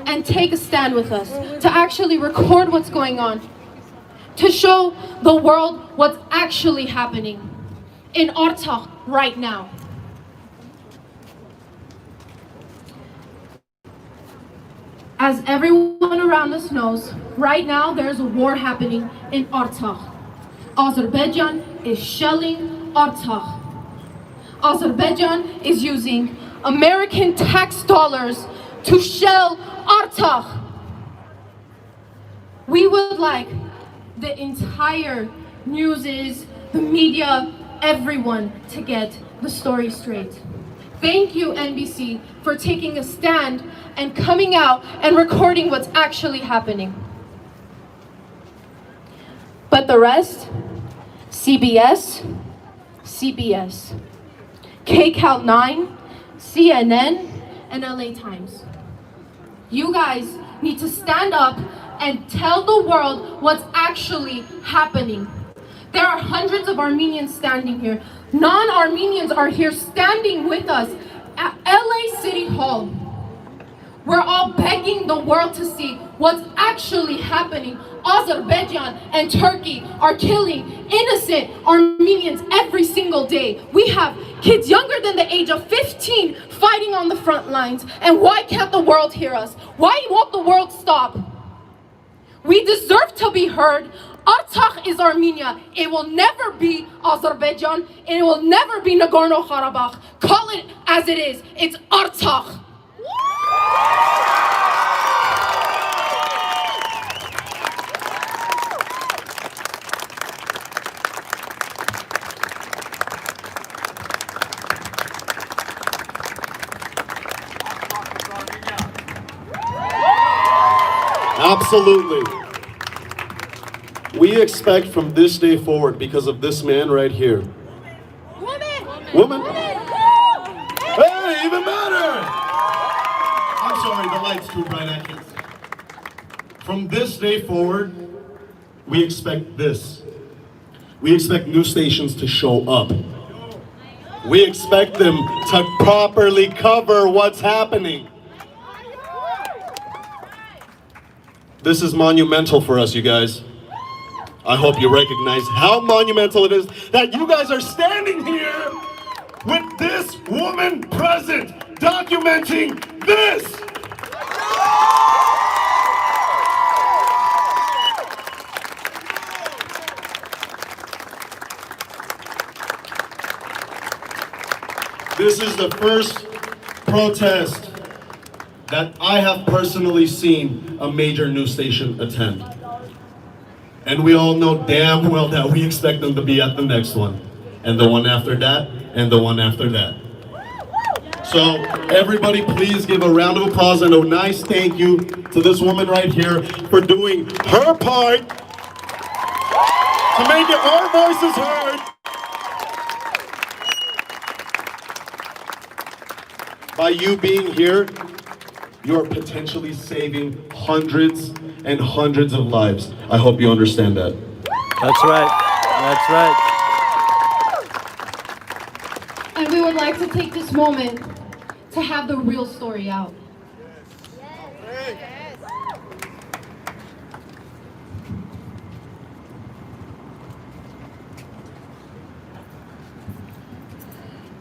and take a stand with us, to actually record what's going on, to show the world what's actually happening in Artsakh right now. As everyone around us knows, right now there's a war happening in Artsakh. Azerbaijan is shelling Artsakh. Azerbaijan is using American tax dollars to shell Artsakh. We would like the entire newses, the media, everyone to get the story straight. Thank you, NBC, for taking a stand and coming out and recording what's actually happening. But the rest, CBS, KCAL 9, CNN, and LA Times. You guys need to stand up and tell the world what's actually happening. There are hundreds of Armenians standing here. Non-Armenians are here standing with us at LA City Hall. We're all begging the world to see what's actually happening. Azerbaijan and Turkey are killing innocent Armenians every single day. We have kids younger than the age of 15 fighting on the front lines. And why can't the world hear us? Why won't the world stop? We deserve to be heard. Artsakh is Armenia. It will never be Azerbaijan. And it will never be Nagorno-Karabakh. Call it as it is. It's Artsakh. Absolutely. We expect from this day forward, because of this man right here. Woman? Hey, even better! I'm sorry, the light's too bright, I can't see. From this day forward, we expect this. We expect news stations to show up. We expect them to properly cover what's happening. This is monumental for us, you guys. I hope you recognize how monumental it is that you guys are standing here with this woman present, documenting this. This is the first protest that I have personally seen a major news station attend. And we all know damn well that we expect them to be at the next one, and the one after that, and the one after that. So everybody please give a round of applause and a nice thank you to this woman right here for doing her part to make our voices heard. By you being here, you're potentially saving hundreds and hundreds of lives. I hope you understand that. That's right. That's right. And we would like to take this moment to have the real story out.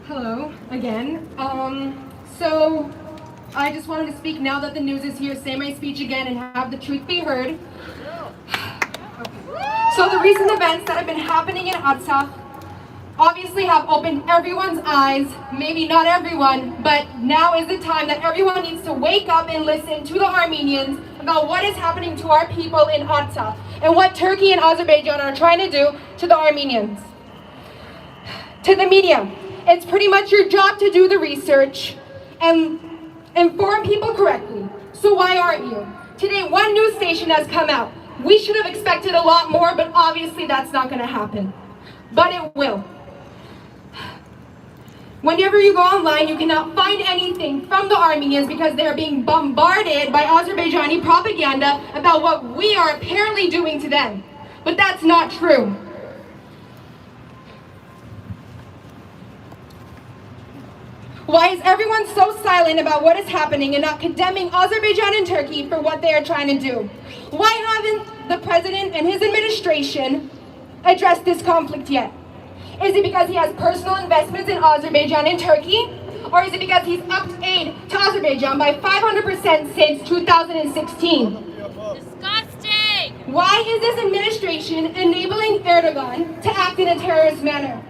Hello again. So I just wanted to speak now that the news is here, say my speech again and have the truth be heard. So the recent events that have been happening in Artsakh obviously have opened everyone's eyes, maybe not everyone, but now is the time that everyone needs to wake up and listen to the Armenians about what is happening to our people in Artsakh and what Turkey and Azerbaijan are trying to do to the Armenians. To the media, it's pretty much your job to do the research and inform people correctly. So why aren't you? Today, one news station has come out. We should have expected a lot more, but obviously that's not going to happen. But it will. Whenever you go online, you cannot find anything from the Armenians because they are being bombarded by Azerbaijani propaganda about what we are apparently doing to them. But that's not true. Why is everyone so silent about what is happening and not condemning Azerbaijan and Turkey for what they are trying to do? Why haven't the president and his administration addressed this conflict yet? Is it because he has personal investments in Azerbaijan and Turkey? Or is it because he's upped aid to Azerbaijan by 500% since 2016? Disgusting! Why is this administration enabling Erdogan to act in a terrorist manner?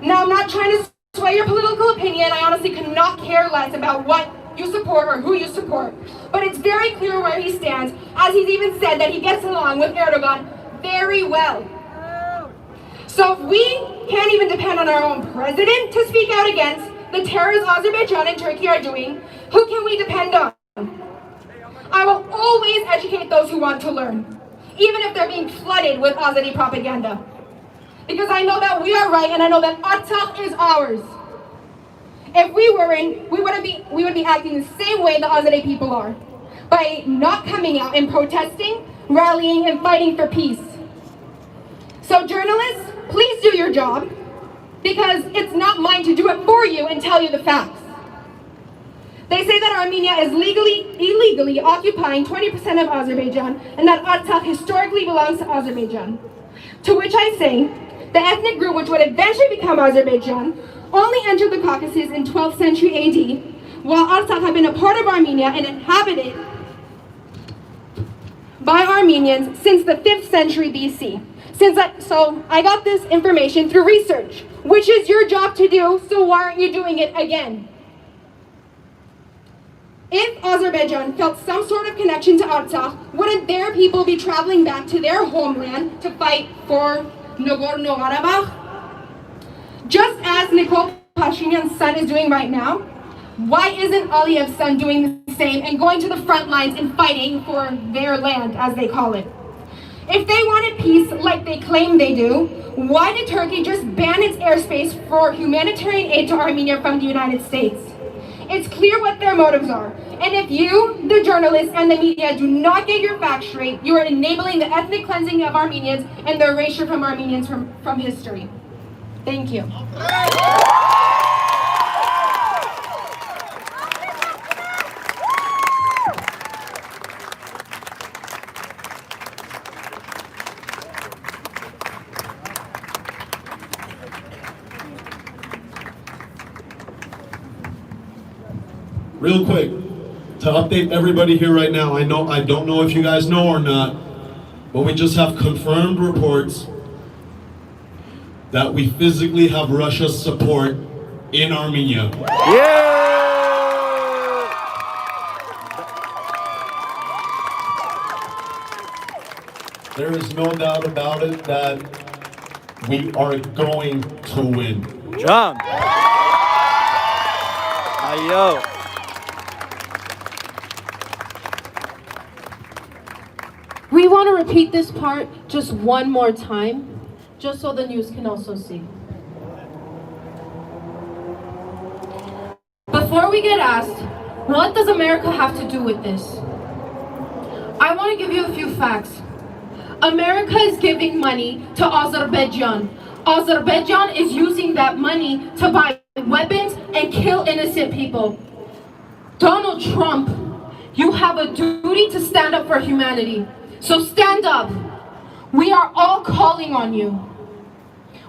Now, I'm not trying to sway your political opinion. I honestly could not care less about what you support or who you support. But it's very clear where he stands, as he's even said that he gets along with Erdogan very well. So if we can't even depend on our own president to speak out against the terrors Azerbaijan and Turkey are doing, who can we depend on? I will always educate those who want to learn, even if they're being flooded with Azeri propaganda. Because I know that we are right, and I know that Artsakh is ours. If we weren't, we would be acting the same way the Azeri people are. by not coming out and protesting, rallying, and fighting for peace. So journalists, please do your job, because it's not mine to do it for you and tell you the facts. They say that Armenia is illegally occupying 20% of Azerbaijan, and that Artsakh historically belongs to Azerbaijan. To which I say, the ethnic group which would eventually become Azerbaijan only entered the Caucasus in 12th century AD, while Artsakh had been a part of Armenia and inhabited by Armenians since the 5th century BC. So I got this information through research, which is your job to do, so why aren't you doing it again? If Azerbaijan felt some sort of connection to Artsakh, wouldn't their people be traveling back to their homeland to fight for Nagorno-Karabakh? Just as Nikol Pashinyan's son is doing right now, why isn't Aliyev's son doing the same and going to the front lines and fighting for their land, as they call it? If they wanted peace like they claim they do, why did Turkey just ban its airspace for humanitarian aid to Armenia from the United States? It's clear what their motives are. And if you, the journalists and the media, do not get your facts straight, you are enabling the ethnic cleansing of Armenians and the erasure from Armenians from history. Thank you. Real quick, to update everybody here right now, I don't know if you guys know or not, but we just have confirmed reports that we physically have Russia's support in Armenia. Yeah! There is no doubt about it that we are going to win. Jump! Ayo! We want to repeat this part just one more time, just so the news can also see. Before we get asked, what does America have to do with this? I want to give you a few facts. America is giving money to Azerbaijan. Azerbaijan is using that money to buy weapons and kill innocent people. Donald Trump, you have a duty to stand up for humanity. So stand up. We are all calling on you.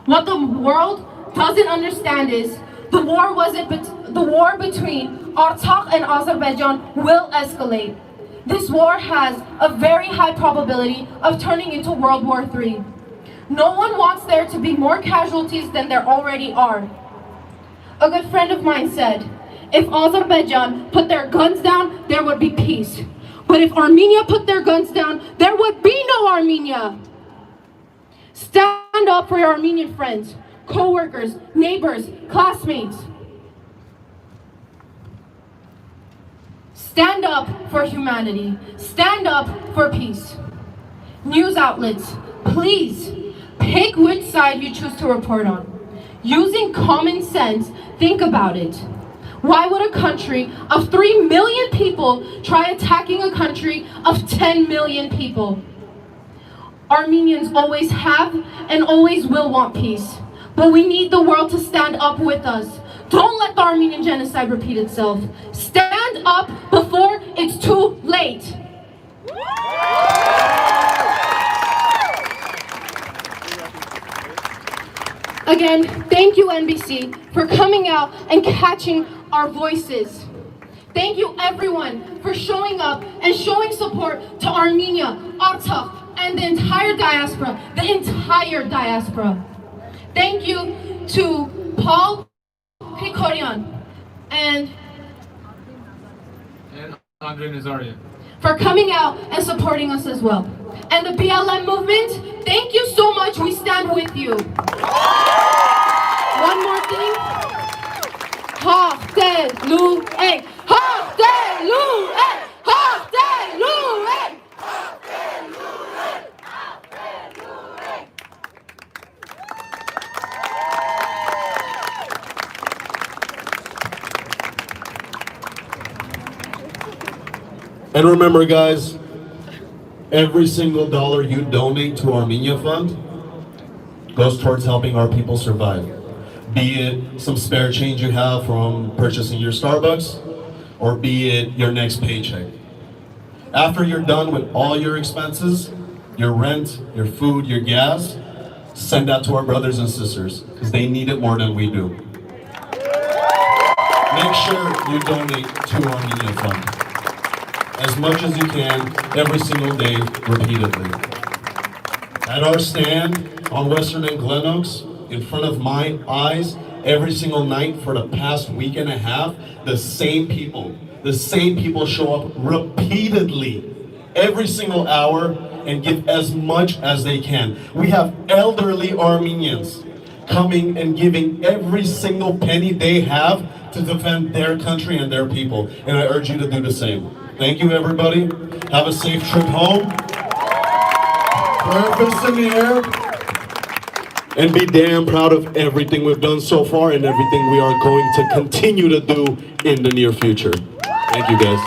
What the world doesn't understand is the war between Artsakh and Azerbaijan will escalate. This war has a very high probability of turning into World War III. No one wants there to be more casualties than there already are. A good friend of mine said, if Azerbaijan put their guns down, there would be peace. But if Armenia put their guns down, there would be no Armenia. Stand up for your Armenian friends, co-workers, neighbors, classmates. Stand up for humanity. Stand up for peace. News outlets, please pick which side you choose to report on. Using common sense, think about it. Why would a country of 3 million people try attacking a country of 10 million people? Armenians always have and always will want peace, but we need the world to stand up with us. Don't let the Armenian genocide repeat itself. Stand up before it's too late. Again, thank you NBC for coming out and catching our voices. Thank you everyone for showing up and showing support to Armenia, Artsakh, and the entire diaspora, Thank you to Paul Krikorian and Andre Nazarian for coming out and supporting us as well. And the BLM movement, thank you so much. We stand with you. One more thing. Hallelujah. Hallelujah. Hallelujah. And remember, guys, every single dollar you donate to Armenia Fund goes towards helping our people survive. Be it some spare change you have from purchasing your Starbucks, or be it your next paycheck. After you're done with all your expenses, your rent, your food, your gas, send that to our brothers and sisters, because they need it more than we do. Make sure you donate to Armenia Fund as much as you can, every single day, repeatedly. At our stand on Western and Glen Oaks, in front of my eyes, every single night for the past week and a half, the same people show up repeatedly, every single hour, and give as much as they can. We have elderly Armenians coming and giving every single penny they have to defend their country and their people. And I urge you to do the same. Thank you, everybody. Have a safe trip home. Prayer fists in the air. And be damn proud of everything we've done so far and everything we are going to continue to do in the near future. Thank you, guys.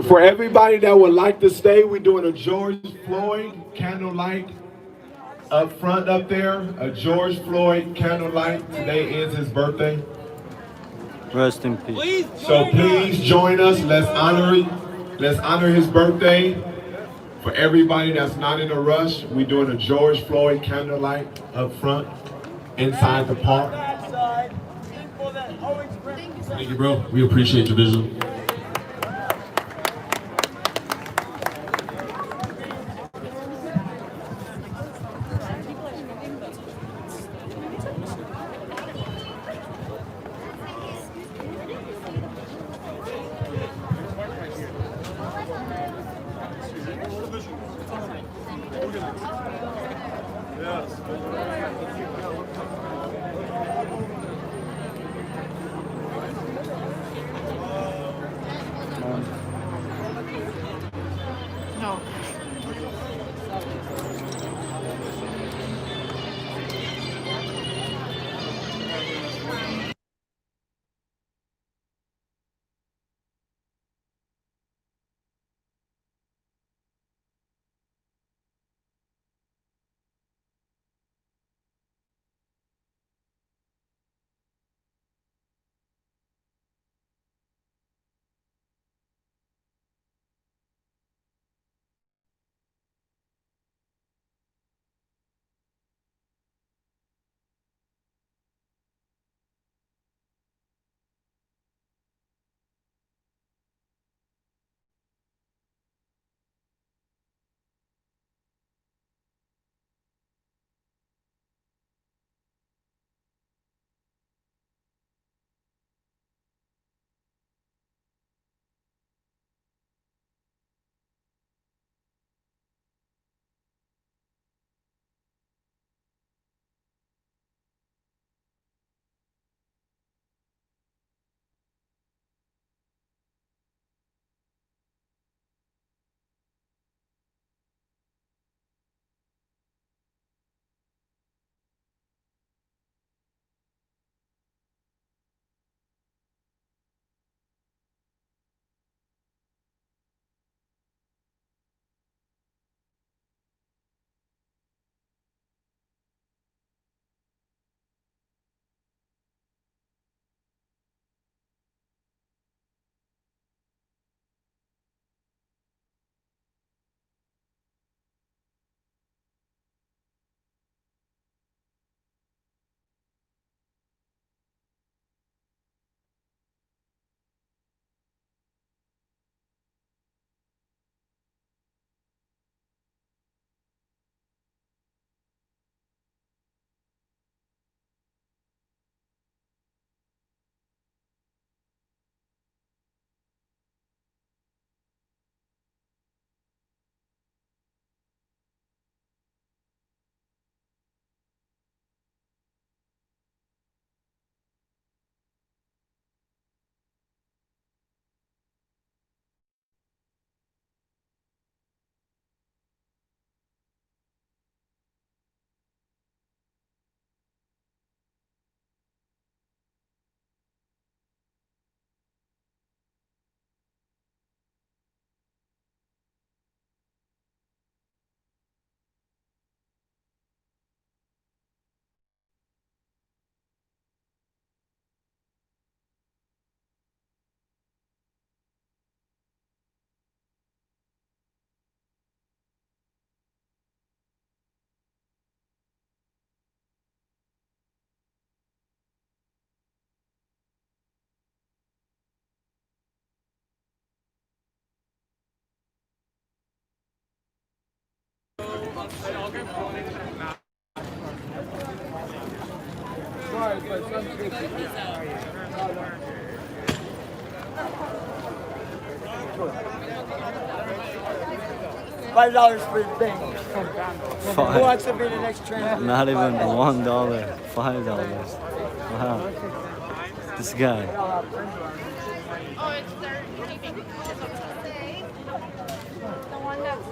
For everybody that would like to stay, we're doing a George Floyd candlelight up front up there. A George Floyd candlelight. Today is his birthday. Rest in peace. So please join us. Let's honor his birthday. For everybody that's not in a rush, we're doing a George Floyd candlelight up front inside the park. Thank you, bro. We appreciate your vision. $5 for the thing. Who Five. wants to be the next trainer? Not even $1. $5. Wow. This guy. Oh, it's their keeping. The one that's.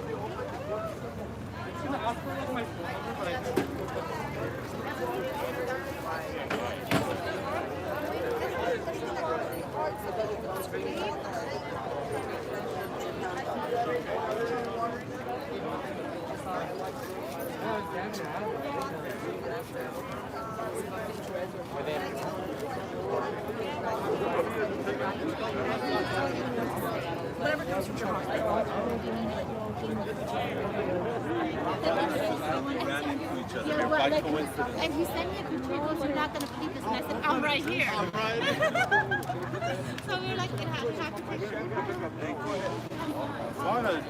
Whatever comes from your heart. Yeah, what, like, and he sent me a picture, he goes, you're not going to believe this. And I said, I'm right here. So we were like, we have to picture. So much.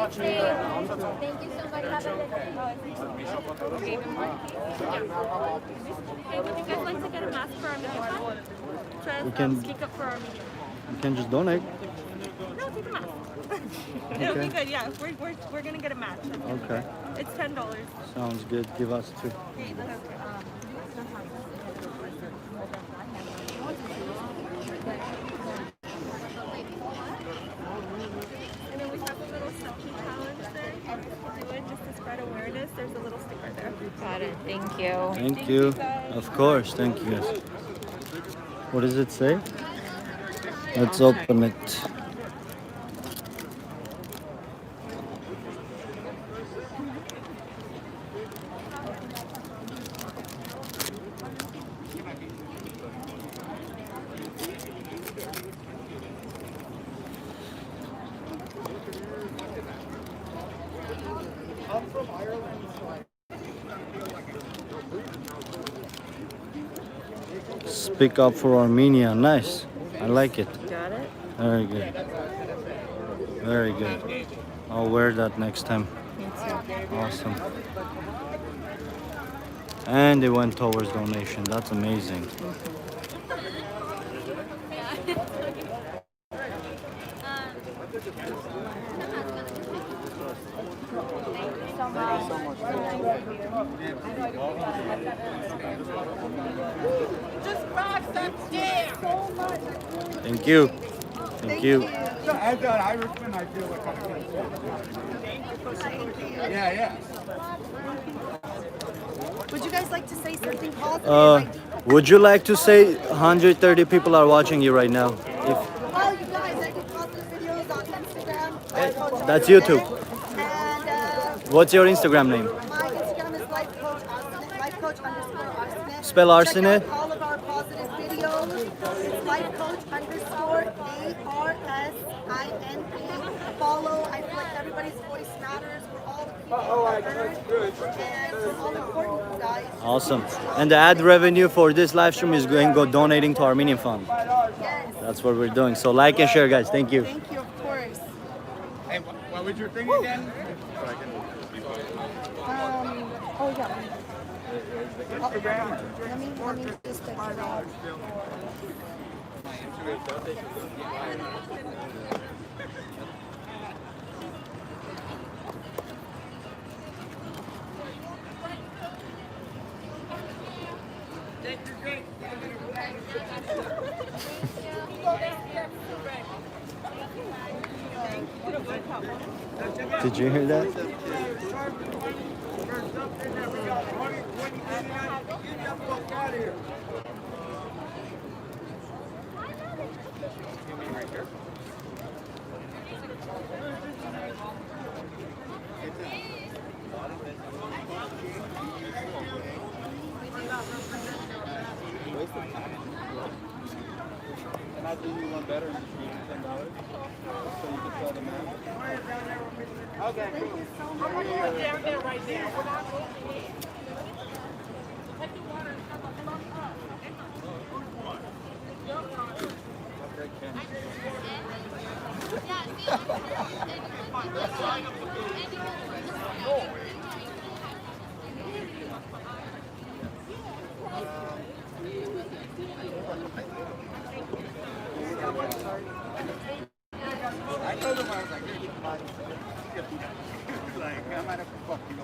Thank you so much. Have a good day. Hey, would you guys like to get a mask for Armenia? We can- Speak up for Armenia. You can just donate. No, take a mask. It'll Okay. be good, yeah. We're gonna get a match. Okay. It's $10. Sounds good. Give us two. And then we have a little selfie challenge there. Do it just to spread awareness. There's a little sticker there. Got it. Thank you. Thank you. Of course. Thank you guys. What does it say? Let's open it. Speak up for Armenia. Nice. I like it. Got it? Very good. Very good. I'll wear that next time. Awesome. And it went towards donation. That's amazing. Just box upstairs. So much. Thank you. Thank you. As an Irishman, I feel like yeah, yeah. Would you guys like to say something positive? Would you like to say 130 people are watching you right now? If Well, you guys, I do positive videos on Instagram. that's YouTube. And What's your Instagram name? my Instagram is lifecoach_arsene. Spell arsene. Check out all of our positive videos. It's lifecoach_ARSINE. Follow. I feel like everybody's voice matters. We're all the people that heard. And we're all important, you guys. Awesome. And the ad revenue for this live stream is going to go donating to Armenian Fund. Yes. That's what we're doing. So like and share, guys. Thank you. Thank you, of course. Hey, what was your thing again? Oh yeah. Let me just check it out. Did you hear that? Okay, cool. Down there, right there. We're not moving. Take the water. I told him I was like, I'm out of fucking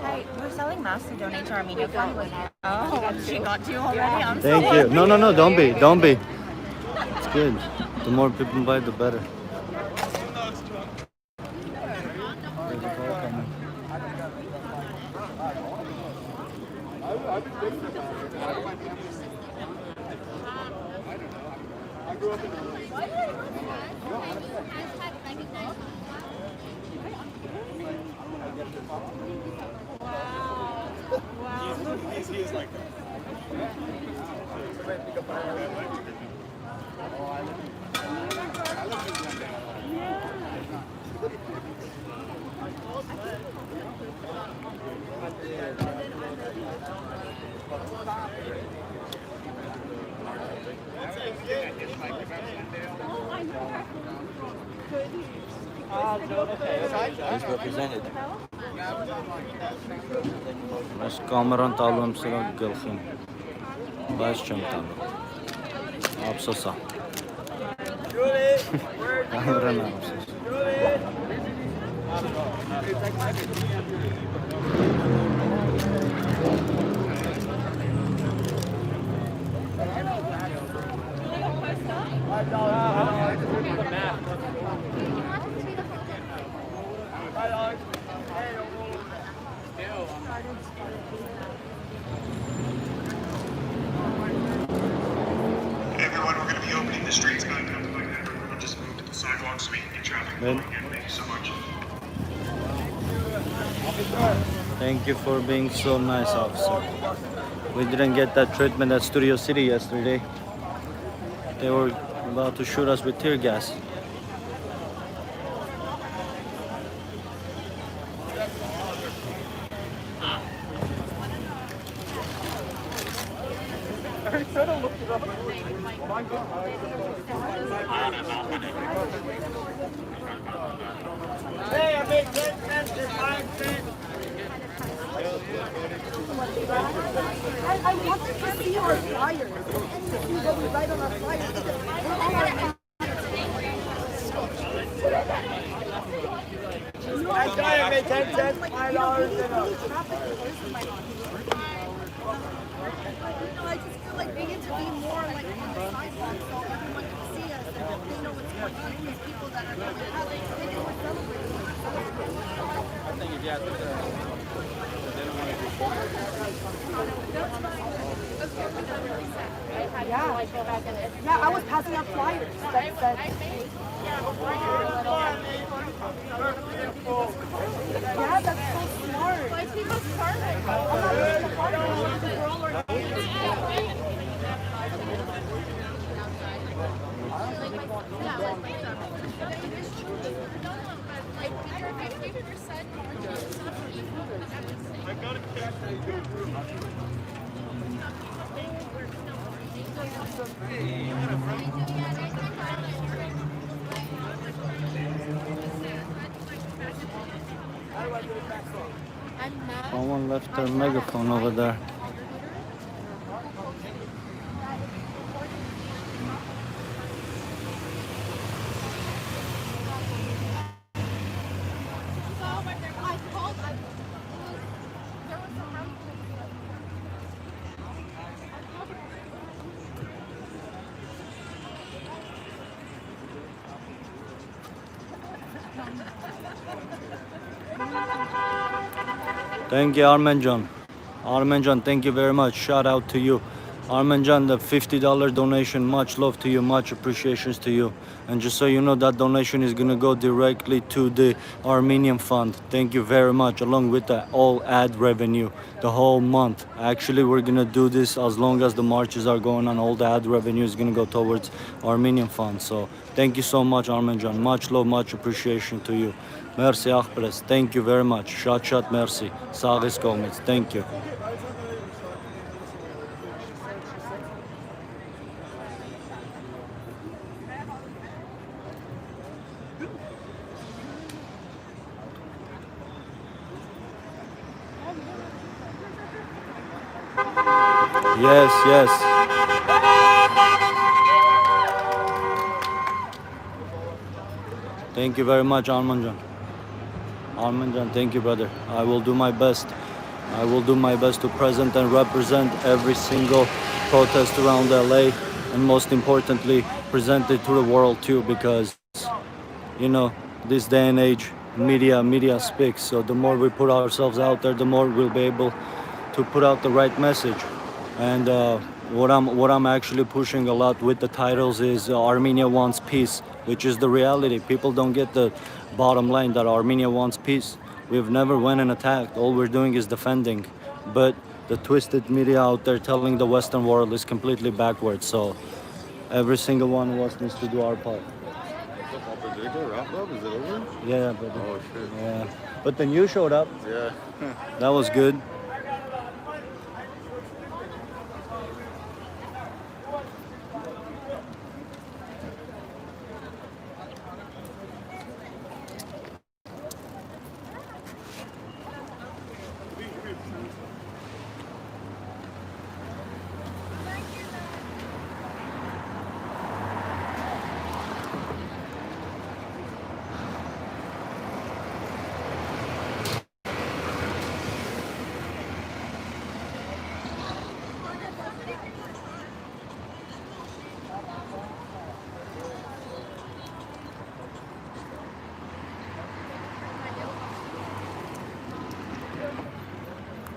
Hey, we're selling masks to donate to Armenia Fund. Oh, she got you already? I'm Thank sorry. you. No, don't be. It's good. The more people buy, the better. He is like that. He's represented. Mas kameran talım sıra gılxım. Baş çım talım. Apsosa. Kameran apsos. Everyone, we're going to be opening the streets back up like that. Everyone just move to the sidewalks so we can get traffic flowing again. Thank you so much. Thank you for being so nice, officer. We didn't get that treatment at Studio City yesterday. They were about to shoot us with tear gas. Hey, I made 10 cents for 5 cents. I wanted to see our flyers. And see what we write on our flyers. That guy made 10 cents, $5 and I just feel like we need to be more like on the sidewalk so everyone can see us and they know what's going on. These people that are coming out, they know we're celebrating. I think if you have to, they don't want to do Yeah, I was passing out flyers that said, yeah, that's so smart. Why is people starving? I'm not really a part of it. We're all organized. Someone left their megaphone over there. Thank you, Armenian. Armenian, thank you very much. Shout out to you. Armenian, the $50 donation, much love to you, much appreciations to you. And just so you know, that donation is gonna go directly to the Armenian fund. Thank you very much, along with the all ad revenue, the whole month. Actually, we're gonna do this as long as the marches are going on. All the ad revenue is gonna go towards Armenian fund. So thank you so much, Armenian. Much love, much appreciation to you. Merci, Achpres. Thank you very much. Շատ merci. Սաղից կողմից. Thank you. Yes, yes. Thank you very much, Armenian. Armenian, thank you, brother. I will do my best. I will do my best to present and represent every single protest around LA, and most importantly, present it to the world too, because, you know, this day and age, media speaks. So the more we put ourselves out there, the more we'll be able to put out the right message. And what I'm actually pushing a lot with the titles is Armenia wants peace, which is the reality. People don't get the bottom line that Armenia wants peace. We've never went and attacked. All we're doing is defending. But the twisted media out there telling the Western world is completely backwards. So every single one of us needs to do our part. Did it go wrap up? Is it over? Yeah, but oh shit. Yeah, but then you showed up. Yeah. That was good.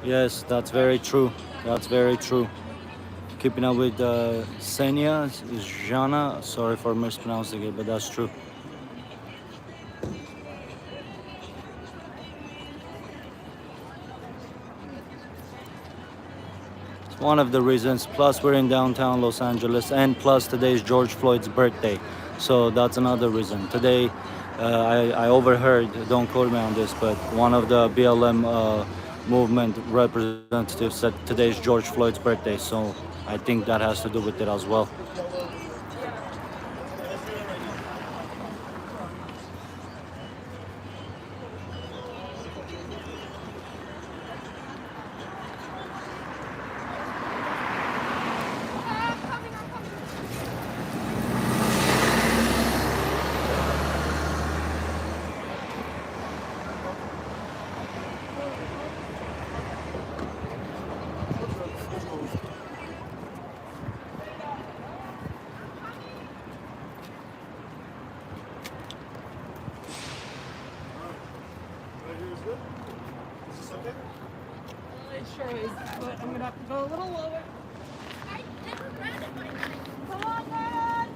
Yes, that's very true. That's very true. Keeping up with Senia, is Jana. Sorry for mispronouncing it, but that's true. It's one of the reasons. Plus, we're in downtown Los Angeles, and plus today is George Floyd's birthday. So that's another reason. Today, I overheard, don't quote me on this, but one of the BLM movement representatives said today is George Floyd's birthday, so I think that has to do with it as well. It sure is, but I'm gonna have to go a little lower. I never ran it like that. Come on, Dad!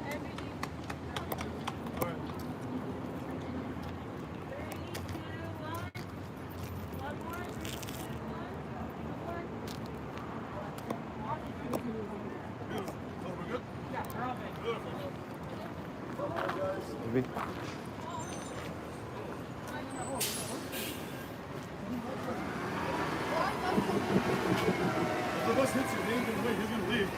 The bus hits you, he ain't gonna wait, he's gonna leave.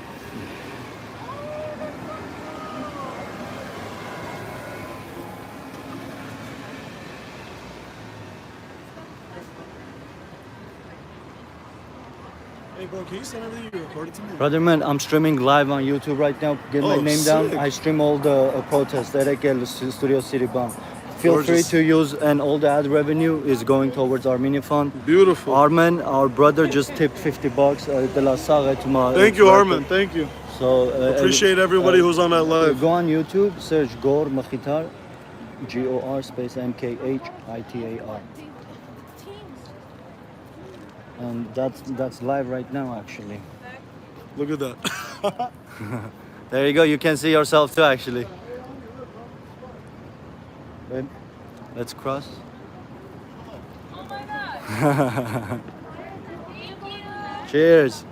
Hey bro, can you send everything you recorded to me? Brother man, I'm streaming live on YouTube right now. Get my name down. I stream all the protests. Studio City Bomb. Feel free to use, and all the ad revenue is going towards Armenian fund. Beautiful. Armen, our brother, just tipped $50. Thank you, Armen. Thank you. So appreciate everybody who's on that live. Go on YouTube, search Gor Mkhitar, Gor space Mkhitar. And that's live right now, actually. Look at that. There you go. You can see yourself too, actually. Babe, let's cross. Oh my God. Cheers.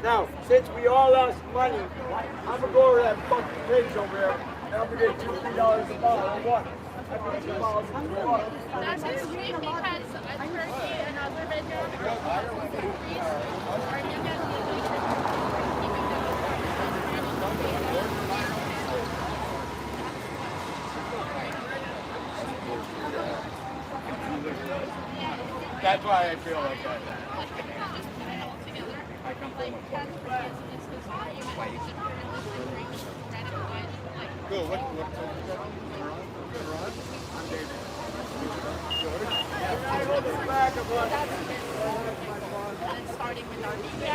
Now, since we all lost money, I'm gonna go over that fucking page over there, and I'm gonna get $2, $3 a bottle. I want. I put 2 bottles in the water. That's a shame because Turkey and Azerbaijan That's why I feel like that. Go, what starting with Armenia.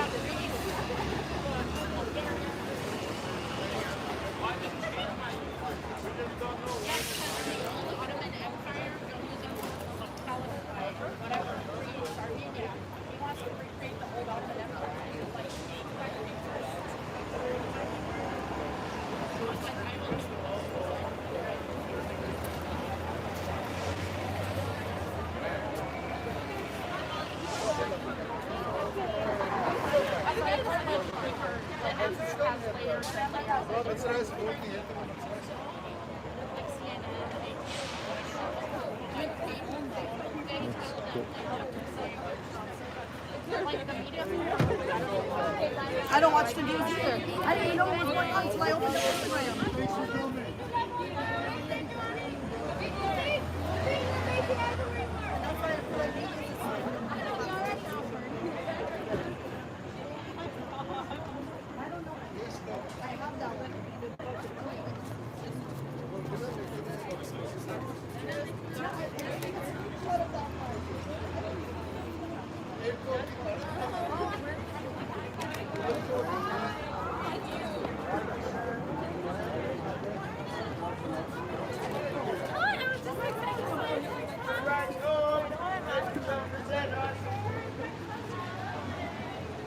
I don't watch the news either. I didn't even know what was going on until I opened up Instagram.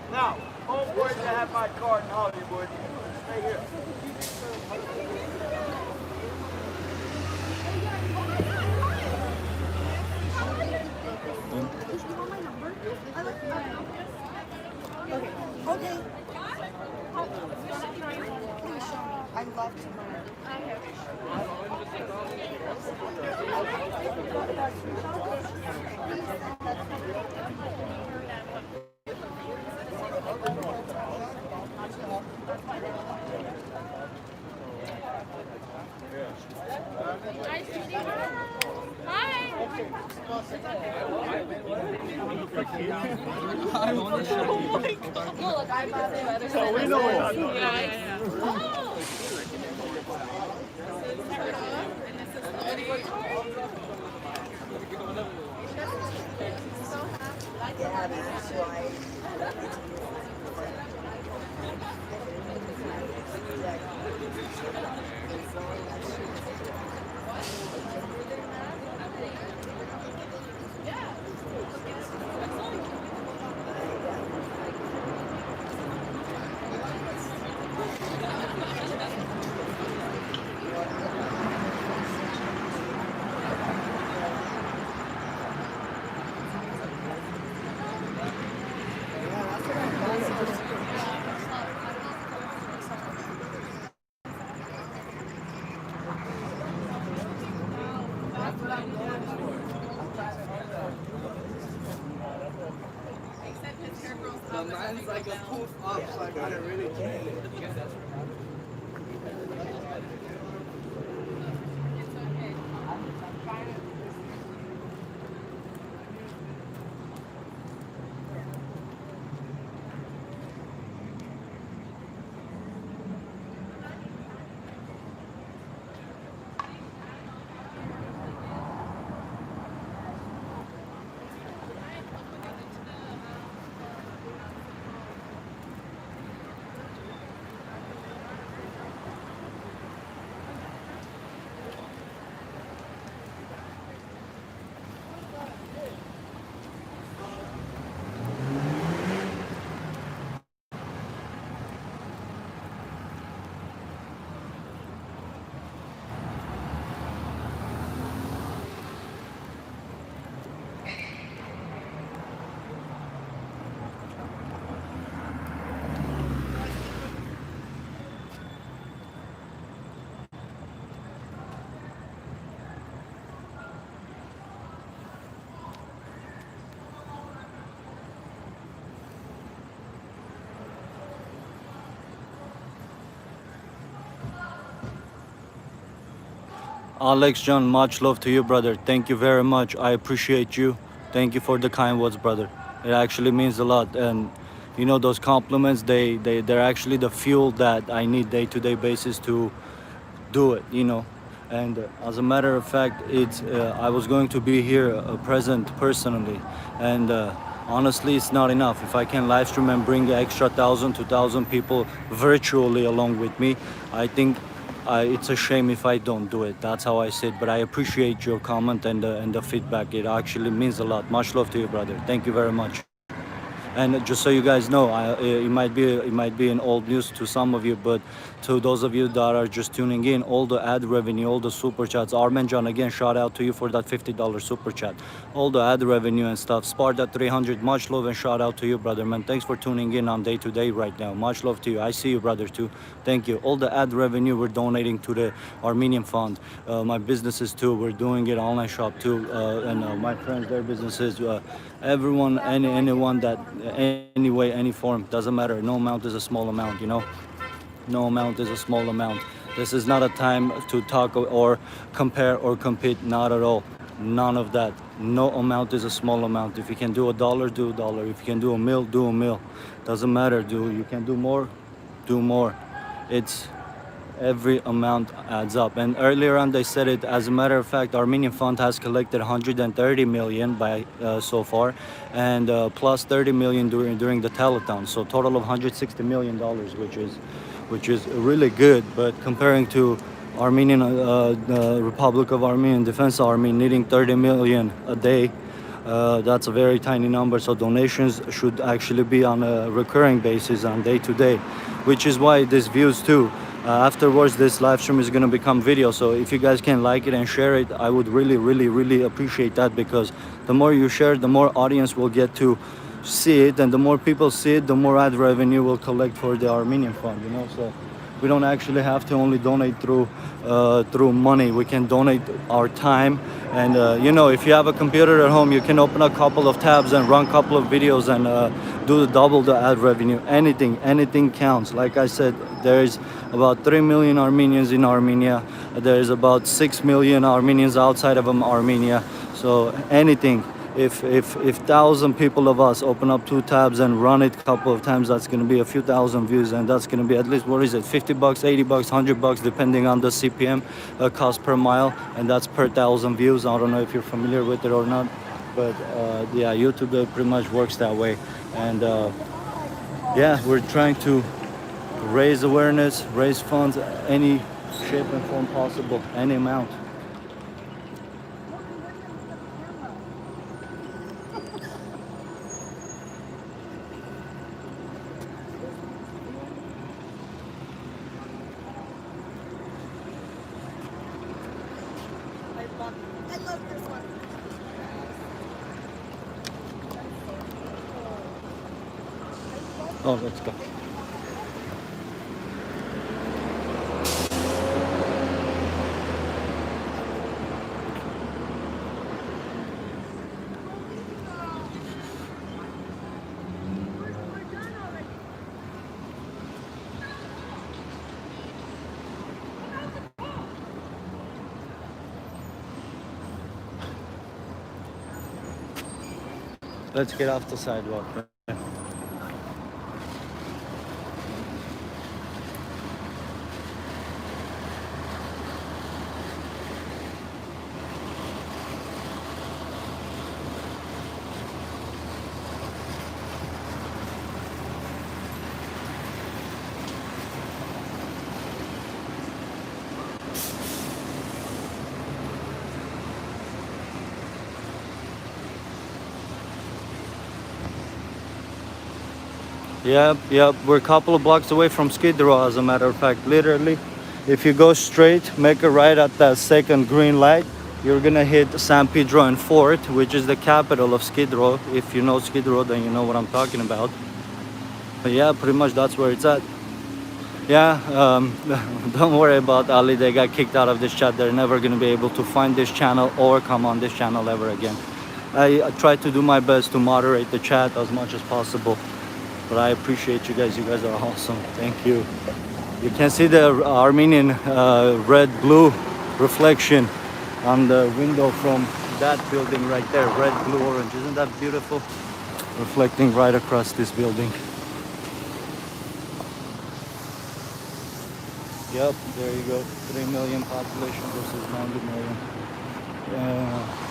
Now, homeboys that have my card in Hollywood, stay here. Okay. Okay. Please show me. I love to learn. So we know what I'm doing. The man's like a poof up, so I gotta really change it. Alex John, much love to you, brother. Thank you very much. I appreciate you. Thank you for the kind words, brother. It actually means a lot. And you know, those compliments, they're actually the fuel that I need day-to-day basis to do it, you know. And as a matter of fact, it's I was going to be here present personally, and honestly, it's not enough. If I can live stream and bring extra 1,000 2,000 people virtually along with me, I think it's a shame if I don't do it. That's how I see it. But I appreciate your comment and the feedback. It actually means a lot. Much love to you, brother. Thank you very much. And just so you guys know, it might be an old news to some of you, but to those of you that are just tuning in, all the ad revenue, all the super chats, Armenian, again, shout out to you for that $50 super chat, all the ad revenue and stuff. Sparta 300, much love and shout out to you, brother, man. Thanks for tuning in on day to day right now. Much love to you. I see you, brother, too. Thank you. All the ad revenue we're donating to the Armenian fund. My businesses too, we're doing it, online shop too, and my friends, their businesses. Everyone, anyone that any way, any form, doesn't matter. No amount is a small amount, you know. No amount is a small amount. This is not a time to talk or compare or compete. Not at all. None of that. No amount is a small amount. If you can do $1, do $1. If you can do a meal, do a meal. Doesn't matter. You can do more, do more. It's every amount adds up. And earlier on they said it. As a matter of fact, Armenian fund has collected 130 million by so far, and plus 30 million during the telethon, so total of 160 million dollars, which is really good. But comparing to Armenian Republic of Armenian Defense Army needing 30 million a day, that's a very tiny number. So donations should actually be on a recurring basis, on day to day, which is why this views too. Afterwards, this live stream is going to become video, so if you guys can like it and share it, I would really appreciate that, because the more you share, the more audience will get to see it, and the more people see it, the more ad revenue will collect for the Armenian fund, you know. So we don't actually have to only donate through money. We can donate our time, and you know, if you have a computer at home, you can open a couple of tabs and run a couple of videos and do double the ad revenue. Anything counts. Like I said, there's about 3 million Armenians in Armenia. There's about 6 million Armenians outside of Armenia. So anything, if 1,000 people of us open up 2 tabs and run it a couple of times, that's going to be a few thousand views, and that's going to be at least, what is it, $50, $80, $100, depending on the CPM cost per mile, and that's per 1,000 views. I don't know if you're familiar with it or not, but yeah, YouTube pretty much works that way. And yeah, we're trying to raise awareness, raise funds, any shape and form possible, any amount. I love this one. Oh, let's go. Let's get off the sidewalk. Yep, we're a couple of blocks away from Skid Row, as a matter of fact. Literally, if you go straight, make a right at that second green light, you're gonna hit San Pedro and Fort, which is the capital of Skid Row. If you know Skid Row, then you know what I'm talking about. But yeah, pretty much that's where it's at. Yeah, don't worry about Ali. They got kicked out of this chat. They're never gonna be able to find this channel or come on this channel ever again. I try to do my best to moderate the chat as much as possible. But I appreciate you guys. You guys are awesome. Thank you. You can see the Armenian red, blue reflection on the window from that building right there, red, blue, orange. Isn't that beautiful? Reflecting right across this building. Yep, there you go. 3 million population versus 90 million. Yeah.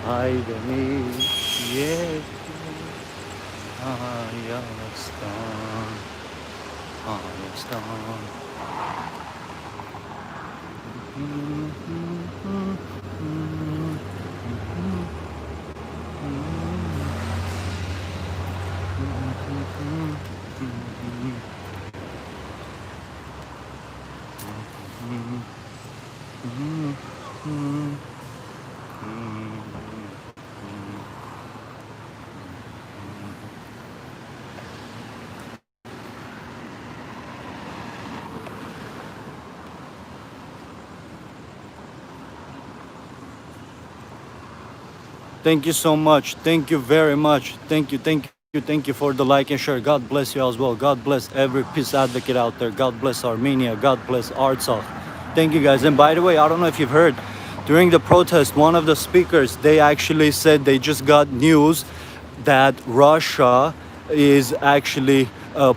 Aydemir yetti Ayastan Ayastan Thank you so much. Thank you very much. Thank you for the like and share. God bless you as well. God bless every peace advocate out there. God bless Armenia. God bless Artsakh. Thank you guys. And by the way, I don't know if you've heard, during the protest, one of the speakers, they actually said they just got news that Russia is actually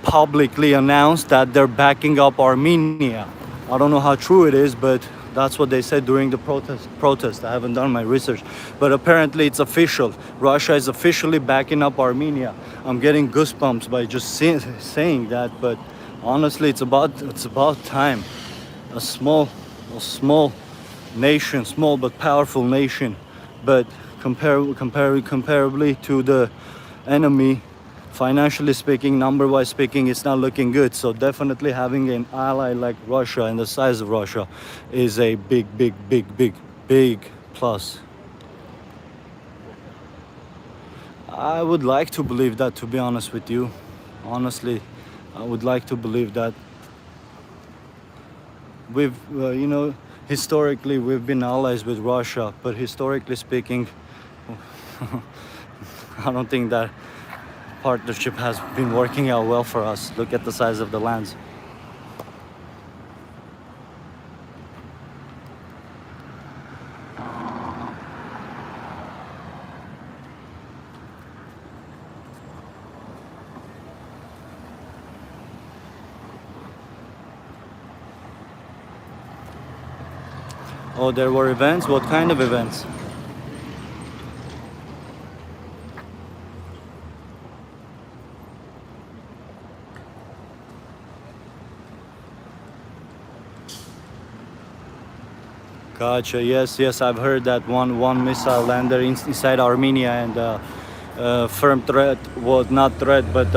publicly announced that they're backing up Armenia. I don't know how true it is, but that's what they said during the protest. I haven't done my research, but apparently it's official. Russia is officially backing up Armenia. I'm getting goosebumps by just saying that, but honestly, it's about time. A small nation, small but powerful nation, but comparably to the enemy, financially speaking, number-wise speaking, it's not looking good. So definitely having an ally like Russia and the size of Russia is a big plus. I would like to believe that, to be honest with you. Honestly, I would like to believe that. We've, historically we've been allies with Russia, but historically speaking, I don't think that partnership has been working out well for us. Look at the size of the lands. Oh, there were events? What kind of events? Gotcha. Yes, I've heard that one missile landed inside Armenia, and firm threat was not threat, but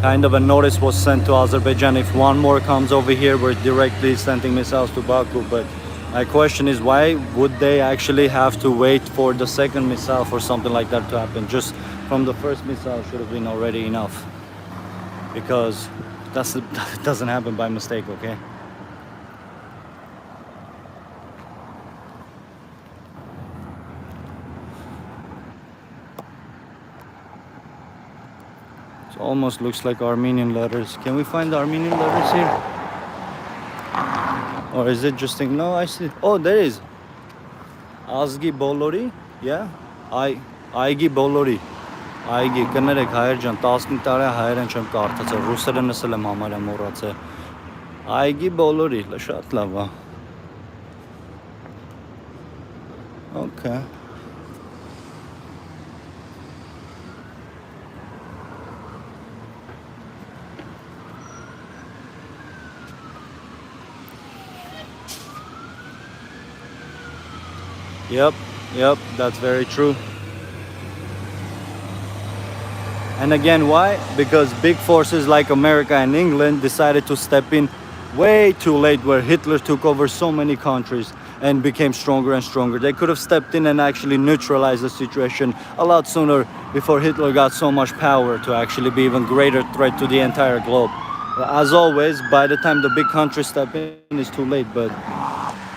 kind of a notice was sent to Azerbaijan. If one more comes over here, we're directly sending missiles to Baku. But my question is, why would they actually have to wait for the second missile for something like that to happen? Just from the first missile should have been already enough, because that doesn't happen by mistake, okay? Almost looks like Armenian letters. Can we find the Armenian letters here? Or is it just thing? No, I see. Oh, there is. Azgi Bolori. Yeah. Aigi Bolori. Aigi. Կներեք հայեր ջան, 15 տարի հայերեն չեմ կարդացել, ռուսերեն լսել եմ համարյա մոռացել։ Aigi Bolori, շատ լավ է։ Okay. Yep, Yep, that's very true. And again, why? Because big forces like America and England decided to step in way too late, where Hitler took over so many countries and became stronger and stronger. They could have stepped in and actually neutralized the situation a lot sooner, before Hitler got so much power to actually be even greater threat to the entire globe. As always, by the time the big countries step in, it's too late. But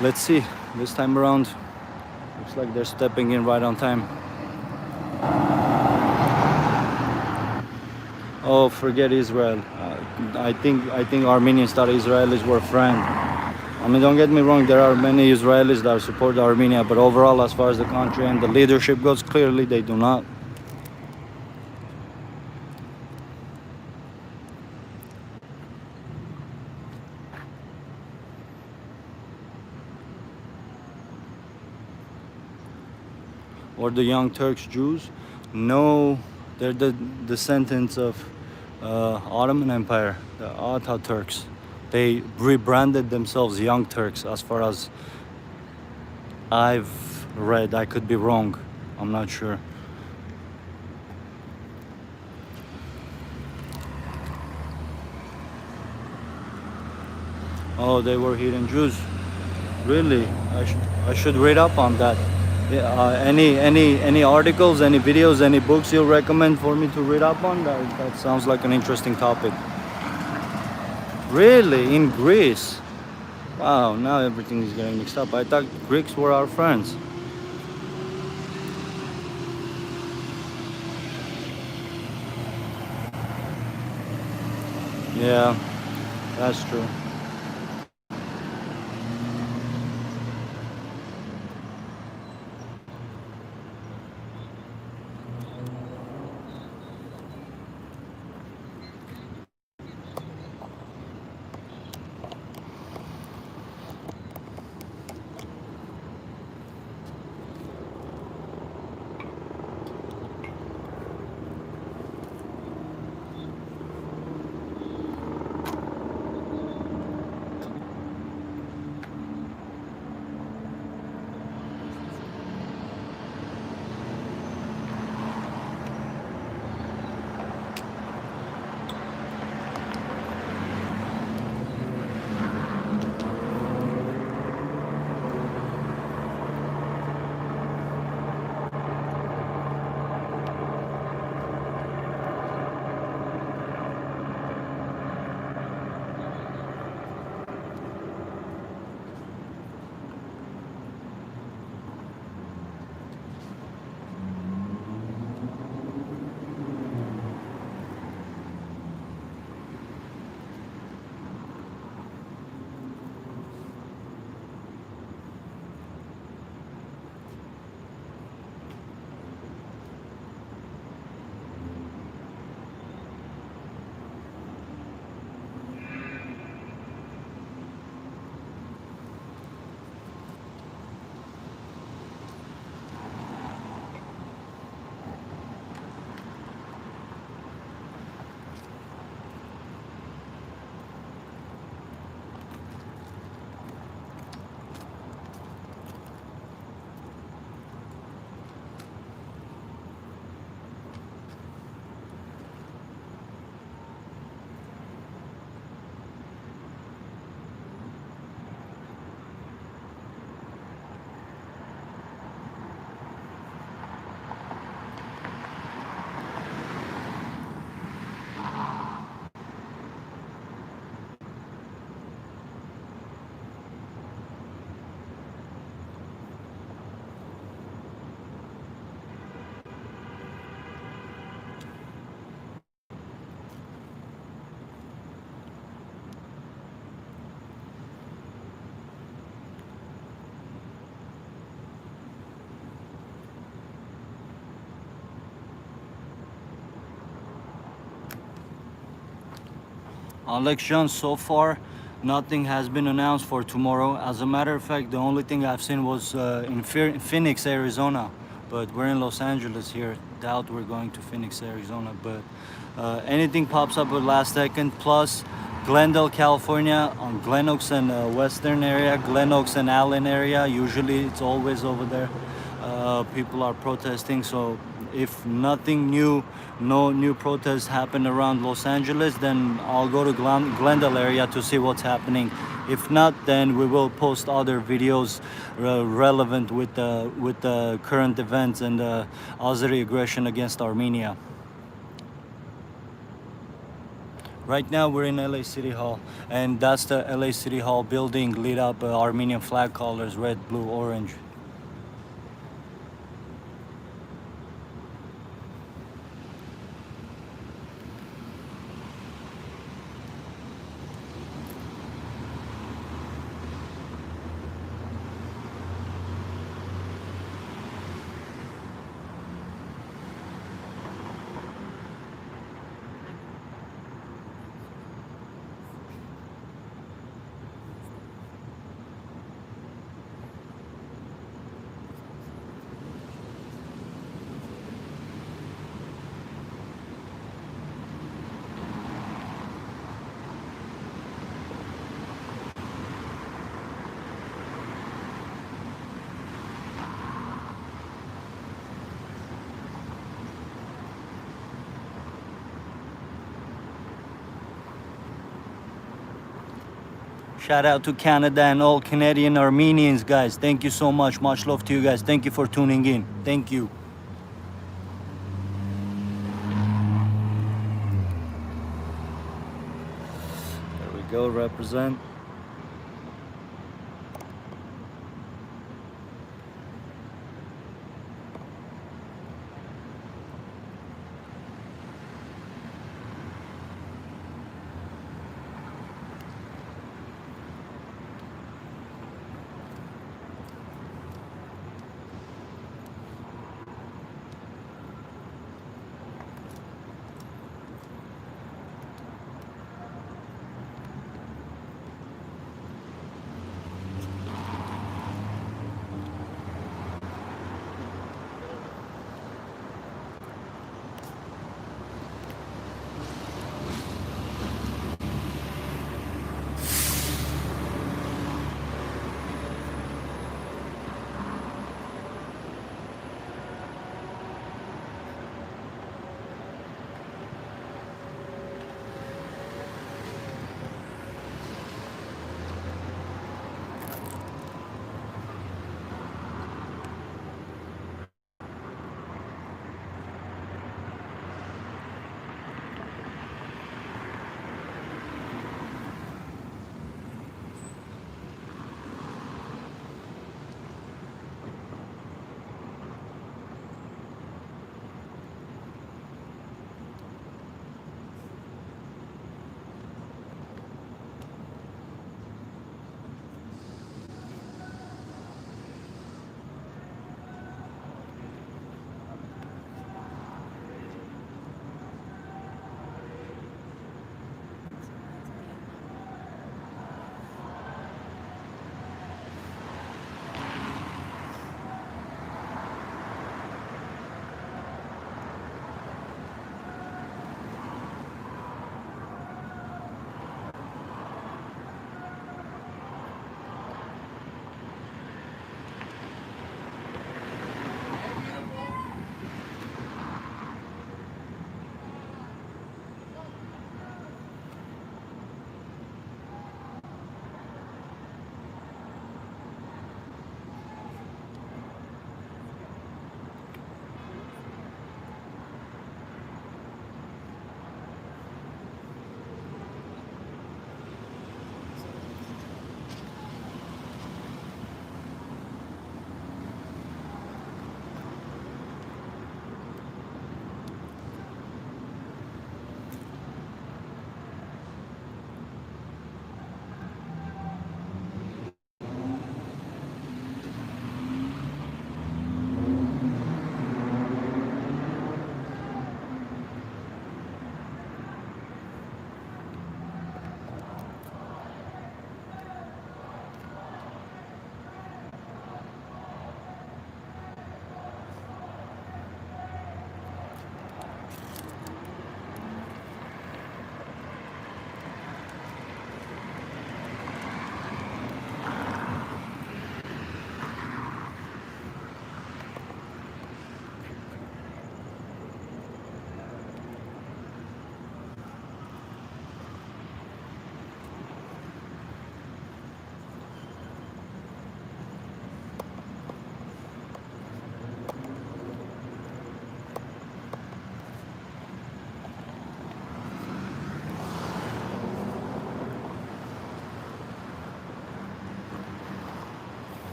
let's see, this time around, looks like they're stepping in right on time. Oh, forget Israel. I think Armenians thought Israelis were friends. I mean, don't get me wrong, there are many Israelis that support Armenia, but overall, as far as the country and the leadership goes, clearly they do not. Or the Young Turks Jews? No, they're the descendants of Ottoman Empire, the Ataturks. They rebranded themselves Young Turks, as far as I've read. I could be wrong, I'm not sure. Oh, they were hidden Jews. Really? I should read up on that. Any articles, any videos, any books you'll recommend for me to read up on? That sounds like an interesting topic. Really? In Greece? Wow, now everything is getting mixed up. I thought Greeks were our friends. Yeah, that's true. Election so far, nothing has been announced for tomorrow. As a matter of fact, the only thing I've seen was in Phoenix, Arizona. But we're in Los Angeles here. Doubt we're going to Phoenix, Arizona. But anything pops up at last second. Plus, Glendale, California, on Glen Oaks and Western area, Glen Oaks and Allen area. Usually, it's always over there. people are protesting. So if nothing new, no new protests happen around Los Angeles, then I'll go to Glendale area to see what's happening. If not, then we will post other videos relevant with the current events and the Azeri aggression against Armenia. Right now we're in LA City Hall, and that's the LA City Hall building lit up Armenian flag colors, red, blue, orange. Shout out to Canada and all Canadian Armenians, guys. Thank you so much. Much love to you guys. Thank you for tuning in. Thank you. There we go, represent.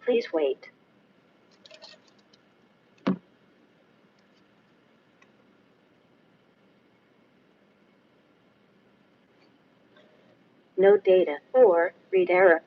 Please wait. No data or read error.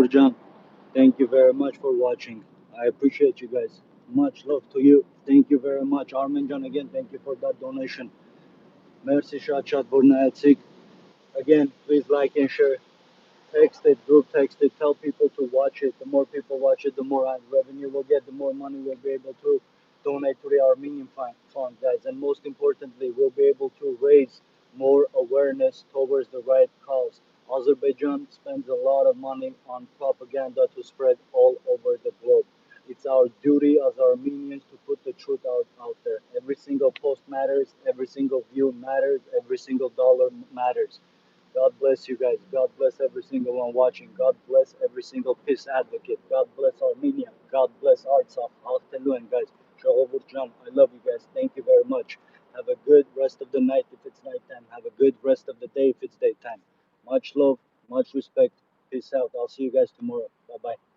Burjan, thank you very much for watching. I appreciate you guys. Much love to you. Thank you very much. Armenian, again, thank you for that donation. Merci Shachat Burnaetsik. Again, please like and share. Text it, group text it, tell people to watch it. The more people watch it, the more revenue we'll get, the more money we'll be able to donate to the Armenian fund, guys. And most importantly, we'll be able to raise more awareness towards the right cause. Azerbaijan spends a lot of money on propaganda to spread all over the globe. It's our duty as Armenians to put the truth out there. Every single post matters, every single view matters, every single dollar matters. God bless you guys. God bless every single one watching. God bless every single peace advocate. God bless Armenia. God bless Artsakh. Afternoon, guys. Shahovurjan. I love you guys. Thank you very much. Have a good rest of the night if it's nighttime. Have a good rest of the day if it's daytime. Much love, much respect. Peace out. I'll see you guys tomorrow. Bye bye.